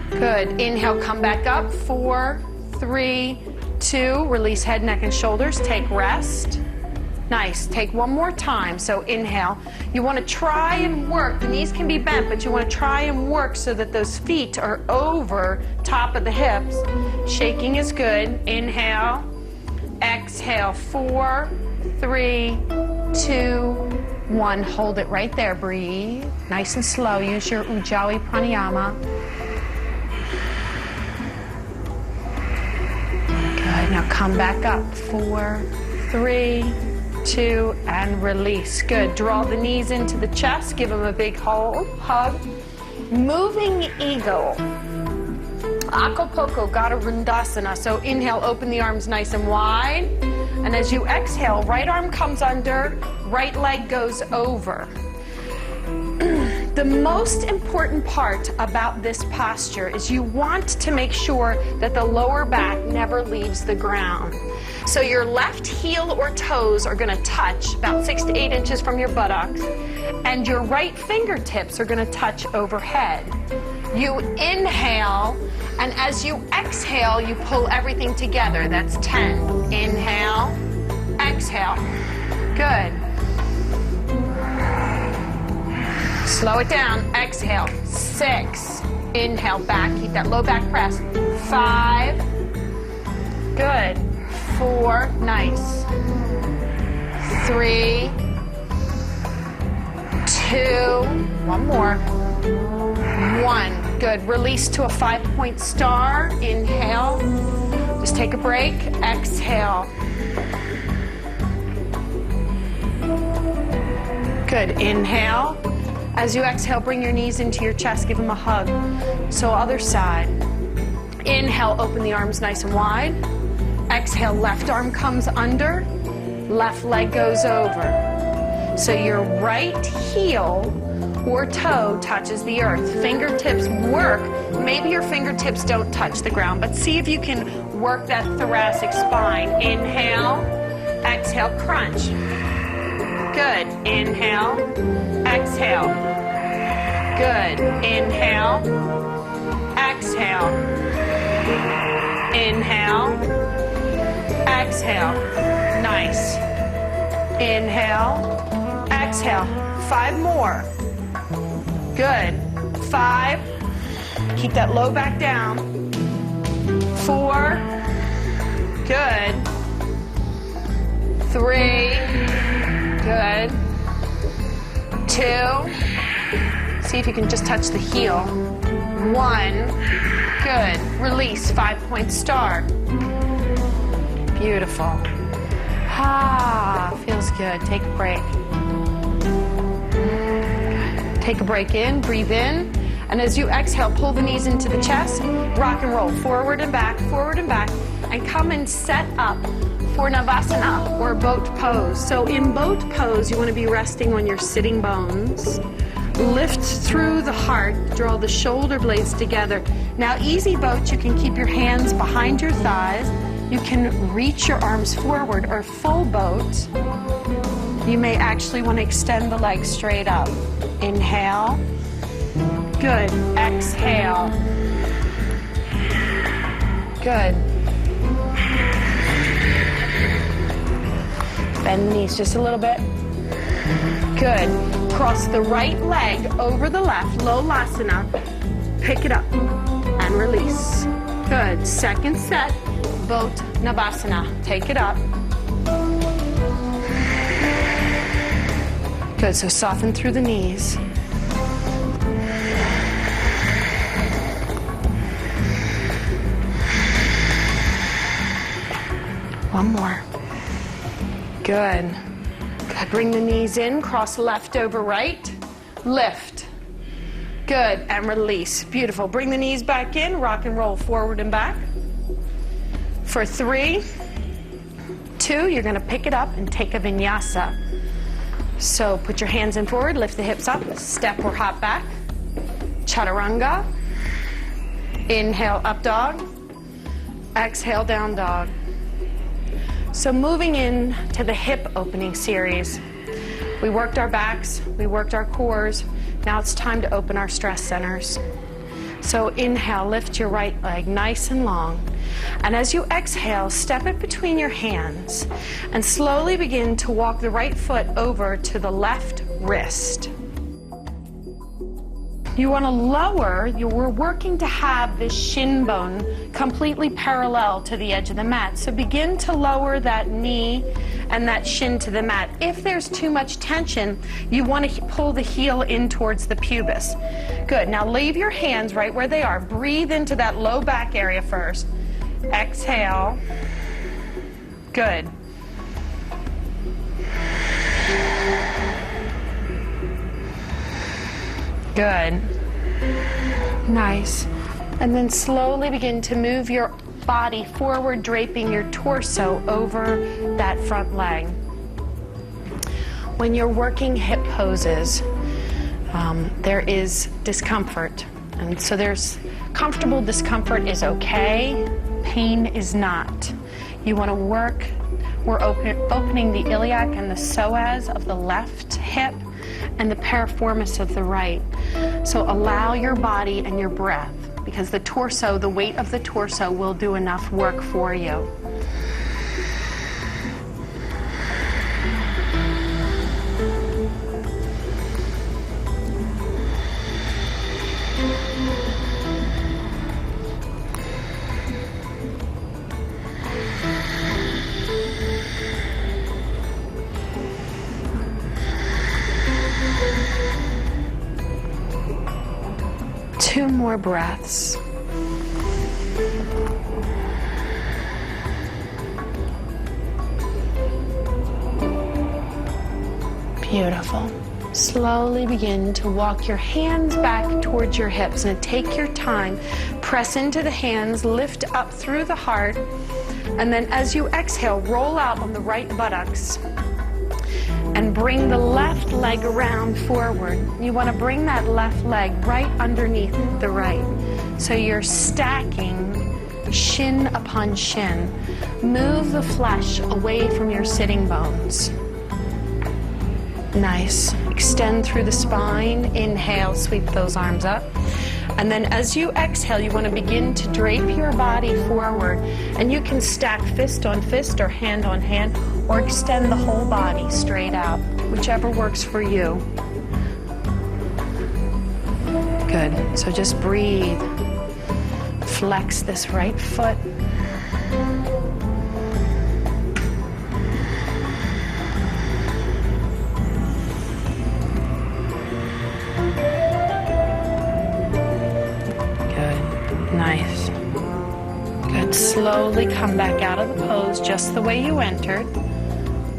Good, inhale, come back up. 4, 3, 2, release head, neck, and shoulders. Take rest. Nice, take one more time. So inhale. You want to try and work, the knees can be bent, but you want to try and work so that those feet are over top of the hips. Shaking is good. Inhale. Exhale, 4, 3, 2, 1. Hold it right there, breathe. Nice and slow, use your Ujjayi pranayama. Good, now come back up. 4, 3, 2, and release. Good, draw the knees into the chest, give them a big hug. Moving eagle. Acapulco, Gata Vrindasana. So inhale, open the arms nice and wide. And as you exhale, right arm comes under, right leg goes over. The most important part about this posture is you want to make sure that the lower back never leaves the ground. So your left heel or toes are going to touch about 6 to 8 inches from your buttocks, and your right fingertips are going to touch overhead. You inhale, and as you exhale, you pull everything together. That's 10. Inhale, exhale. Good. Slow it down. Exhale. 6. Inhale, back. Keep that low back press. 5. Good. 4. Nice. 3. 2. One more. 1. Good. Release to a 5-point star. Inhale. Just take a break. Exhale. Good. Inhale. As you exhale, bring your knees into your chest. Give them a hug. So other side. Inhale, open the arms nice and wide. Exhale, left arm comes under. Left leg goes over. So your right heel or toe touches the earth. Fingertips work. Maybe your fingertips don't touch the ground, but see if you can work that thoracic spine. Inhale, exhale, crunch. Good. Inhale, exhale. Good. Inhale, exhale. Inhale, exhale. Nice. Inhale, exhale. 5 more. Good. 5. Keep that low back down. 4. Good. 3. Good. 2. See if you can just touch the heel. 1. Good. Release. 5-point star. Beautiful. Ah, feels good. Take a break. Take a break in. Breathe in. And as you exhale, pull the knees into the chest. Rock and roll. Forward and back. Forward and back. And come and set up for Navasana, or boat pose. So in boat pose, you want to be resting on your sitting bones. Lift through the heart, draw the shoulder blades together. Now easy boat, you can keep your hands behind your thighs. You can reach your arms forward, or full boat. You may actually want to extend the legs straight up. Inhale. Good. Exhale. Good. Bend the knees just a little bit. Good. Cross the right leg over the left, low lasana. Pick it up and release. Good. Second set, boat navasana. Take it up. Good. So soften through the knees. One more. Good. Good. Bring the knees in, cross left over right, lift. Good, and release. Beautiful. Bring the knees back in, rock and roll forward and back. For 3, 2, you're going to pick it up and take a vinyasa. So put your hands in forward, lift the hips up, step or hop back. Chaturanga. Inhale, up dog. Exhale, down dog. So moving in to the hip opening series. We worked our backs, we worked our cores. Now it's time to open our stress centers. So inhale, lift your right leg nice and long. And as you exhale, step it between your hands and slowly begin to walk the right foot over to the left wrist. You want to lower, we're working to have this shin bone completely parallel to the edge of the mat. So begin to lower that knee and that shin to the mat. If there's too much tension, you want to pull the heel in towards the pubis. Good. Now leave your hands right where they are. Breathe into that low back area first. Exhale. Good. Good. Nice. And then slowly begin to move your body forward, draping your torso over that front leg. When you're working hip poses, there is discomfort. And so there's comfortable discomfort is okay, pain is not. You want to work, we're opening the iliac and the psoas of the left hip and the piriformis of the right. So allow your body and your breath, because the torso, the weight of the torso will do enough work for you. Two more breaths. Beautiful. Slowly begin to walk your hands back towards your hips and take your time. Press into the hands, lift up through the heart, and then as you exhale, roll out on the right buttocks. And bring the left leg around forward. You want to bring that left leg right underneath the right. So you're stacking shin upon shin. Move the flesh away from your sitting bones. Nice. Extend through the spine. Inhale, sweep those arms up. And then as you exhale, you want to begin to drape your body forward. And you can stack fist on fist or hand on hand, or extend the whole body straight out, whichever works for you. Good. So just breathe. Flex this right foot. Nice. Good. Slowly come back out of the pose just the way you entered.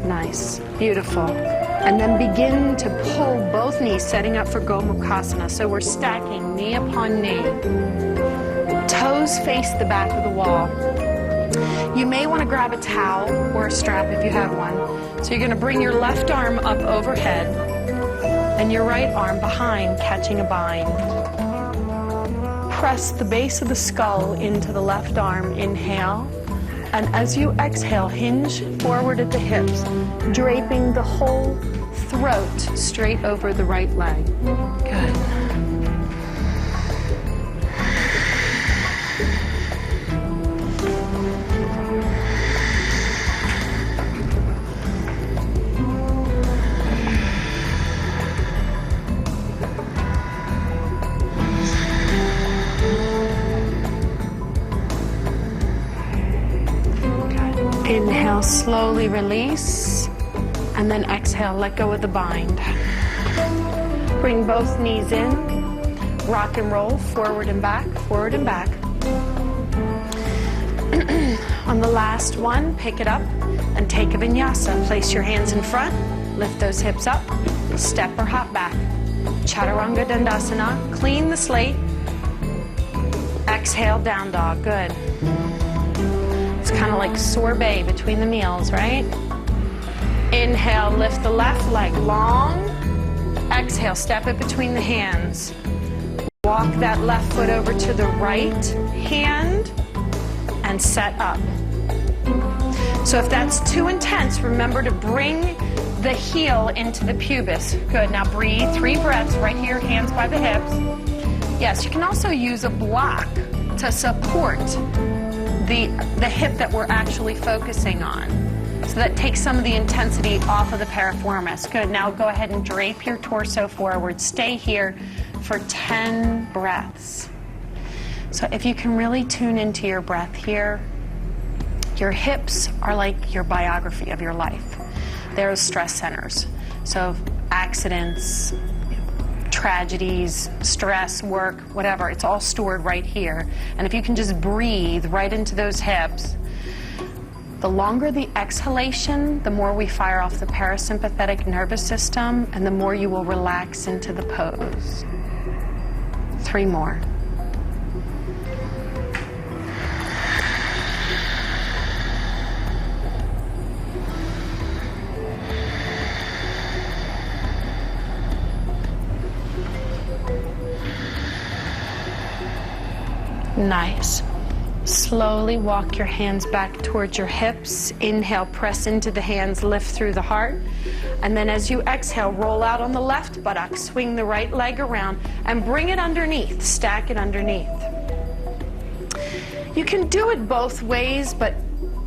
Nice. Beautiful. And then begin to pull both knees, setting up for Gomukhasana. So we're stacking knee upon knee. Toes face the back of the wall. You may want to grab a towel or a strap if you have one. So you're going to bring your left arm up overhead and your right arm behind, catching a bind. Press the base of the skull into the left arm. Inhale. And as you exhale, hinge forward at the hips, draping the whole throat straight over the right leg. Good. Inhale, slowly release, and then exhale, let go of the bind. Bring both knees in, rock and roll, forward and back, forward and back. On the last one, pick it up and take a vinyasa. Place your hands in front, lift those hips up, step or hop back. Chaturanga Dandasana, clean the slate. Exhale, down dog, good. It's kind of like sorbet between the meals, right? Inhale, lift the left leg long. Exhale, step it between the hands. walk that left foot over to the right hand and set up. So if that's too intense, remember to bring the heel into the pubis. Good, now breathe, 3 breaths right here, hands by the hips. Yes, you can also use a block to support the hip that we're actually focusing on. So that takes some of the intensity off of the piriformis. Good, now go ahead and drape your torso forward. Stay here for 10 breaths. So if you can really tune into your breath here, your hips are like your biography of your life. They're stress centers. So accidents, tragedies, stress, work, whatever, it's all stored right here. And if you can just breathe right into those hips, the longer the exhalation, the more we fire off the parasympathetic nervous system, and the more you will relax into the pose. 3 more. Nice. Slowly walk your hands back towards your hips. Inhale, press into the hands, lift through the heart. And then as you exhale, roll out on the left buttock, swing the right leg around, and bring it underneath, stack it underneath. You can do it both ways, but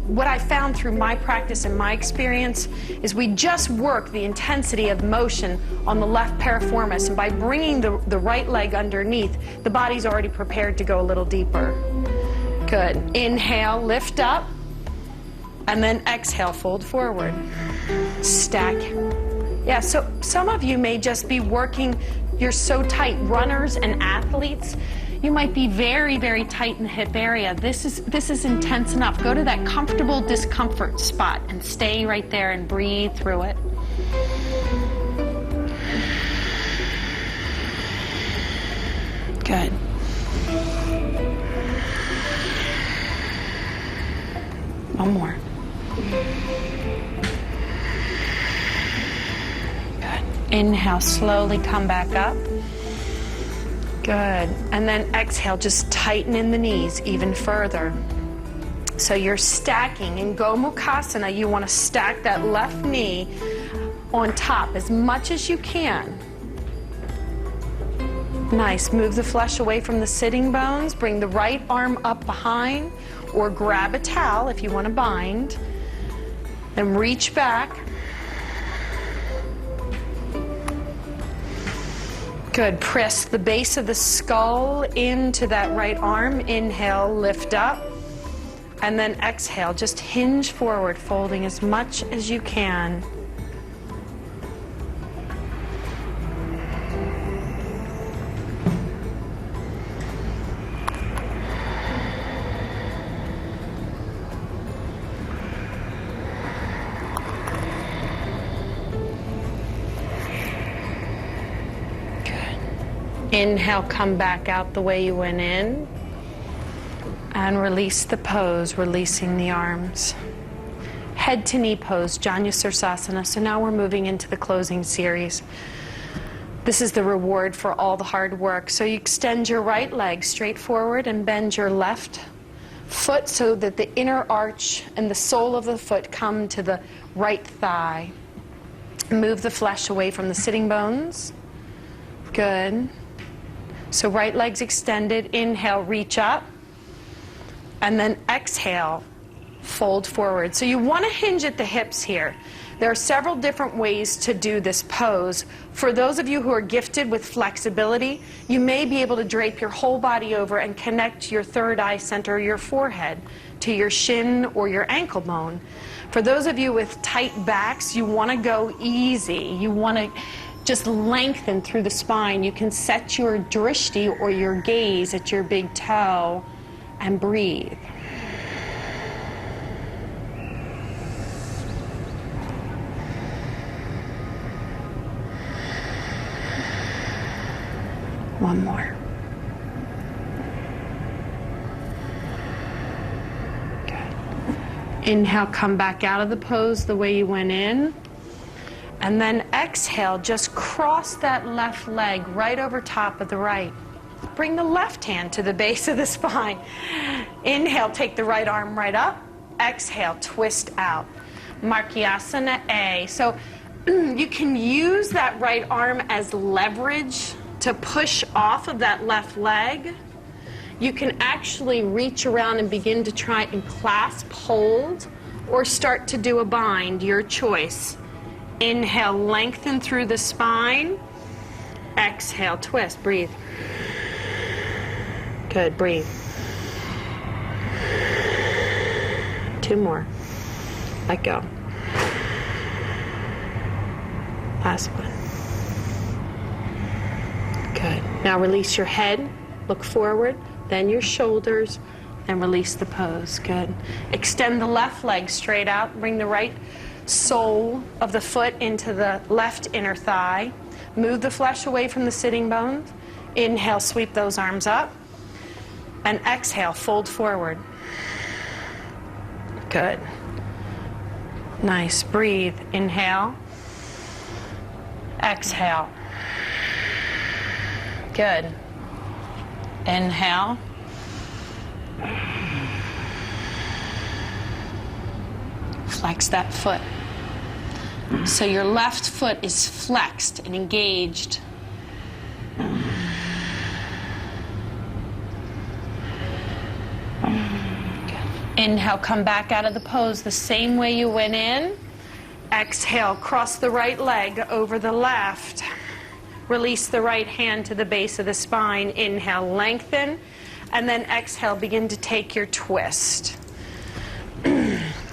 what I found through my practice and my experience is we just work the intensity of motion on the left piriformis, and by bringing the right leg underneath, the body's already prepared to go a little deeper. Good. Inhale, lift up, and then exhale, fold forward. Stack. Yeah, so some of you may just be working, you're so tight, runners and athletes, you might be very, very tight in the hip area. This is intense enough. Go to that comfortable discomfort spot and stay right there and breathe through it. Good. One more. Good. Inhale, slowly come back up. Good. And then exhale, just tighten in the knees even further. So you're stacking. In Gomukhasana, you want to stack that left knee on top as much as you can. Nice. Move the flesh away from the sitting bones. Bring the right arm up behind, or grab a towel if you want to bind. Then reach back. Good. Press the base of the skull into that right arm. Inhale, lift up. And then exhale, just hinge forward, folding as much as you can. Inhale, come back out the way you went in. And release the pose, releasing the arms. Head to knee pose, Janu-Sirsasana. So now we're moving into the closing series. This is the reward for all the hard work. So you extend your right leg straight forward and bend your left foot so that the inner arch and the sole of the foot come to the right thigh. Move the flesh away from the sitting bones. Good. So right leg's extended. Inhale, reach up. And then exhale, fold forward. So you want to hinge at the hips here. There are several different ways to do this pose. For those of you who are gifted with flexibility, you may be able to drape your whole body over and connect your third eye center, your forehead, to your shin or your ankle bone. For those of you with tight backs, you want to go easy. You want to just lengthen through the spine. You can set your drishti or your gaze at your big toe and breathe. One more. Good. Inhale, come back out of the pose the way you went in. And then exhale, just cross that left leg right over top of the right. bring the left hand to the base of the spine. Inhale, take the right arm right up. Exhale, twist out. Markyasana A. So you can use that right arm as leverage to push off of that left leg. You can actually reach around and begin to try and clasp, hold, or start to do a bind, your choice. Inhale, lengthen through the spine. Exhale, twist, breathe. Good, breathe. 2 more. Let go. Last one. Good. Now release your head, look forward, then your shoulders, and release the pose. Good. Extend the left leg straight out, bring the right sole of the foot into the left inner thigh. Move the flesh away from the sitting bones. Inhale, sweep those arms up. And exhale, fold forward. Good. Nice. Breathe. Inhale. Exhale. Good. Inhale. Flex that foot. So your left foot is flexed and engaged. Inhale, come back out of the pose the same way you went in. Exhale, cross the right leg over the left. Release the right hand to the base of the spine. Inhale, lengthen. And then exhale, begin to take your twist.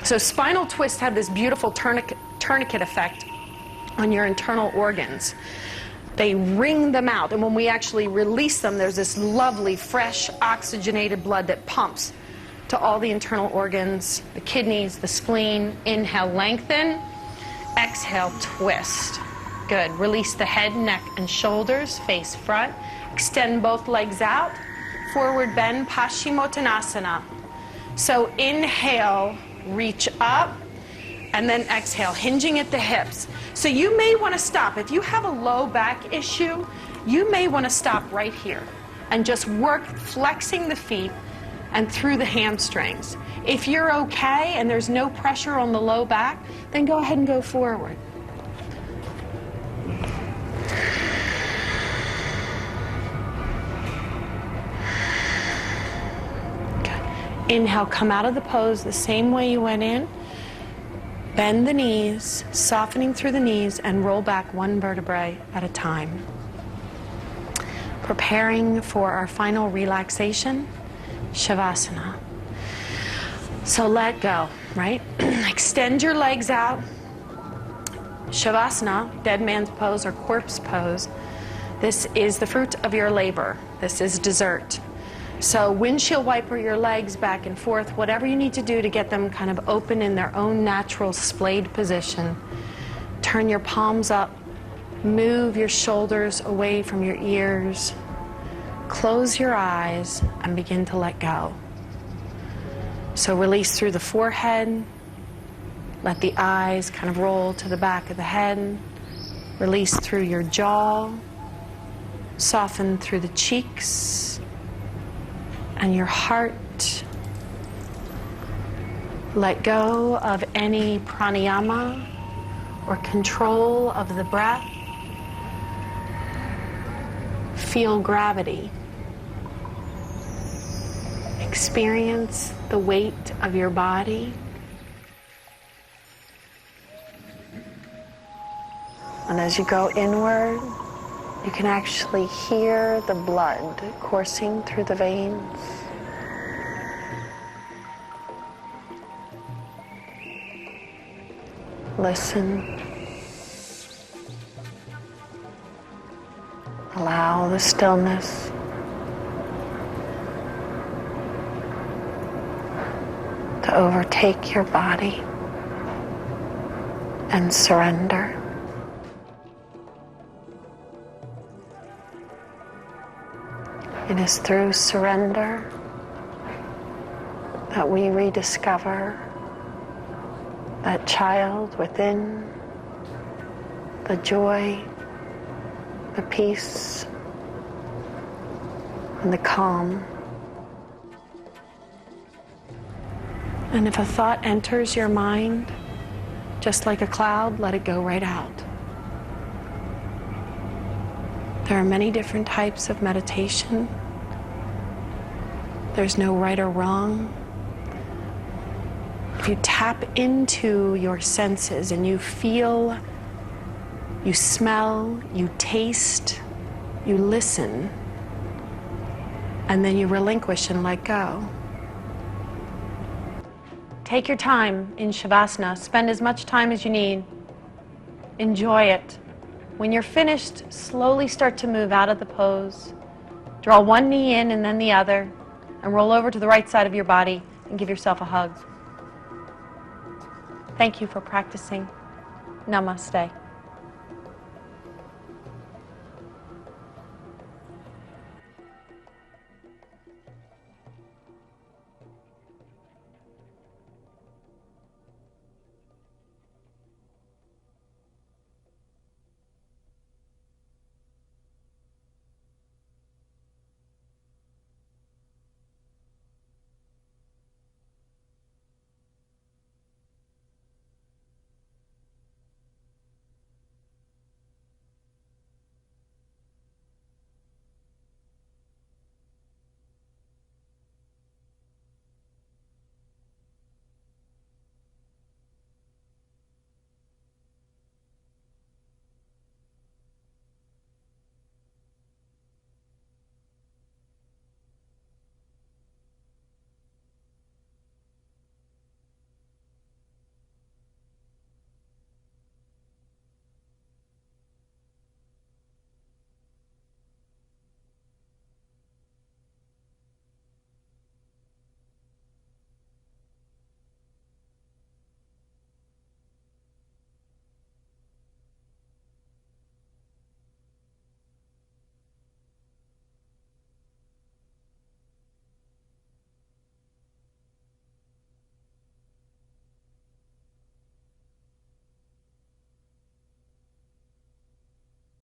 So spinal twists have this beautiful tourniquet effect on your internal organs. They wring them out, and when we actually release them, there's this lovely, fresh, oxygenated blood that pumps to all the internal organs, the kidneys, the spleen. Inhale, lengthen. Exhale, twist. Good. Release the head, neck, and shoulders, face front. Extend both legs out. Forward bend, Paschimottanasana. So inhale, reach up, and then exhale, hinging at the hips. So you may want to stop. If you have a low back issue, you may want to stop right here and just work flexing the feet and through the hamstrings. If you're okay and there's no pressure on the low back, then go ahead and go forward. Okay. Inhale, come out of the pose the same way you went in. Bend the knees, softening through the knees, and roll back one vertebrae at a time. Preparing for our final relaxation, Shavasana. So let go, right? Extend your legs out. Shavasana, dead man's pose or corpse pose. This is the fruit of your labor. This is dessert. So windshield wiper your legs back and forth, whatever you need to do to get them kind of open in their own natural splayed position. Turn your palms up. Move your shoulders away from your ears. Close your eyes and begin to let go. So release through the forehead. Let the eyes kind of roll to the back of the head. Release through your jaw. Soften through the cheeks and your heart. Let go of any pranayama or control of the breath. Feel gravity. Experience the weight of your body. And as you go inward, you can actually hear the blood coursing through the veins. Listen. Allow the stillness. To overtake your body and surrender. It is through surrender that we rediscover that child within, the joy, the peace, and the calm. And if a thought enters your mind, just like a cloud, let it go right out. There are many different types of meditation. There's no right or wrong. If you tap into your senses and you feel, you smell, you taste, you listen, and then you relinquish and let go. Take your time in Shavasana. Spend as much time as you need. Enjoy it. When you're finished, slowly start to move out of the pose. Draw one knee in and then the other, and roll over to the right side of your body and give yourself a hug. Thank you for practicing. Namaste.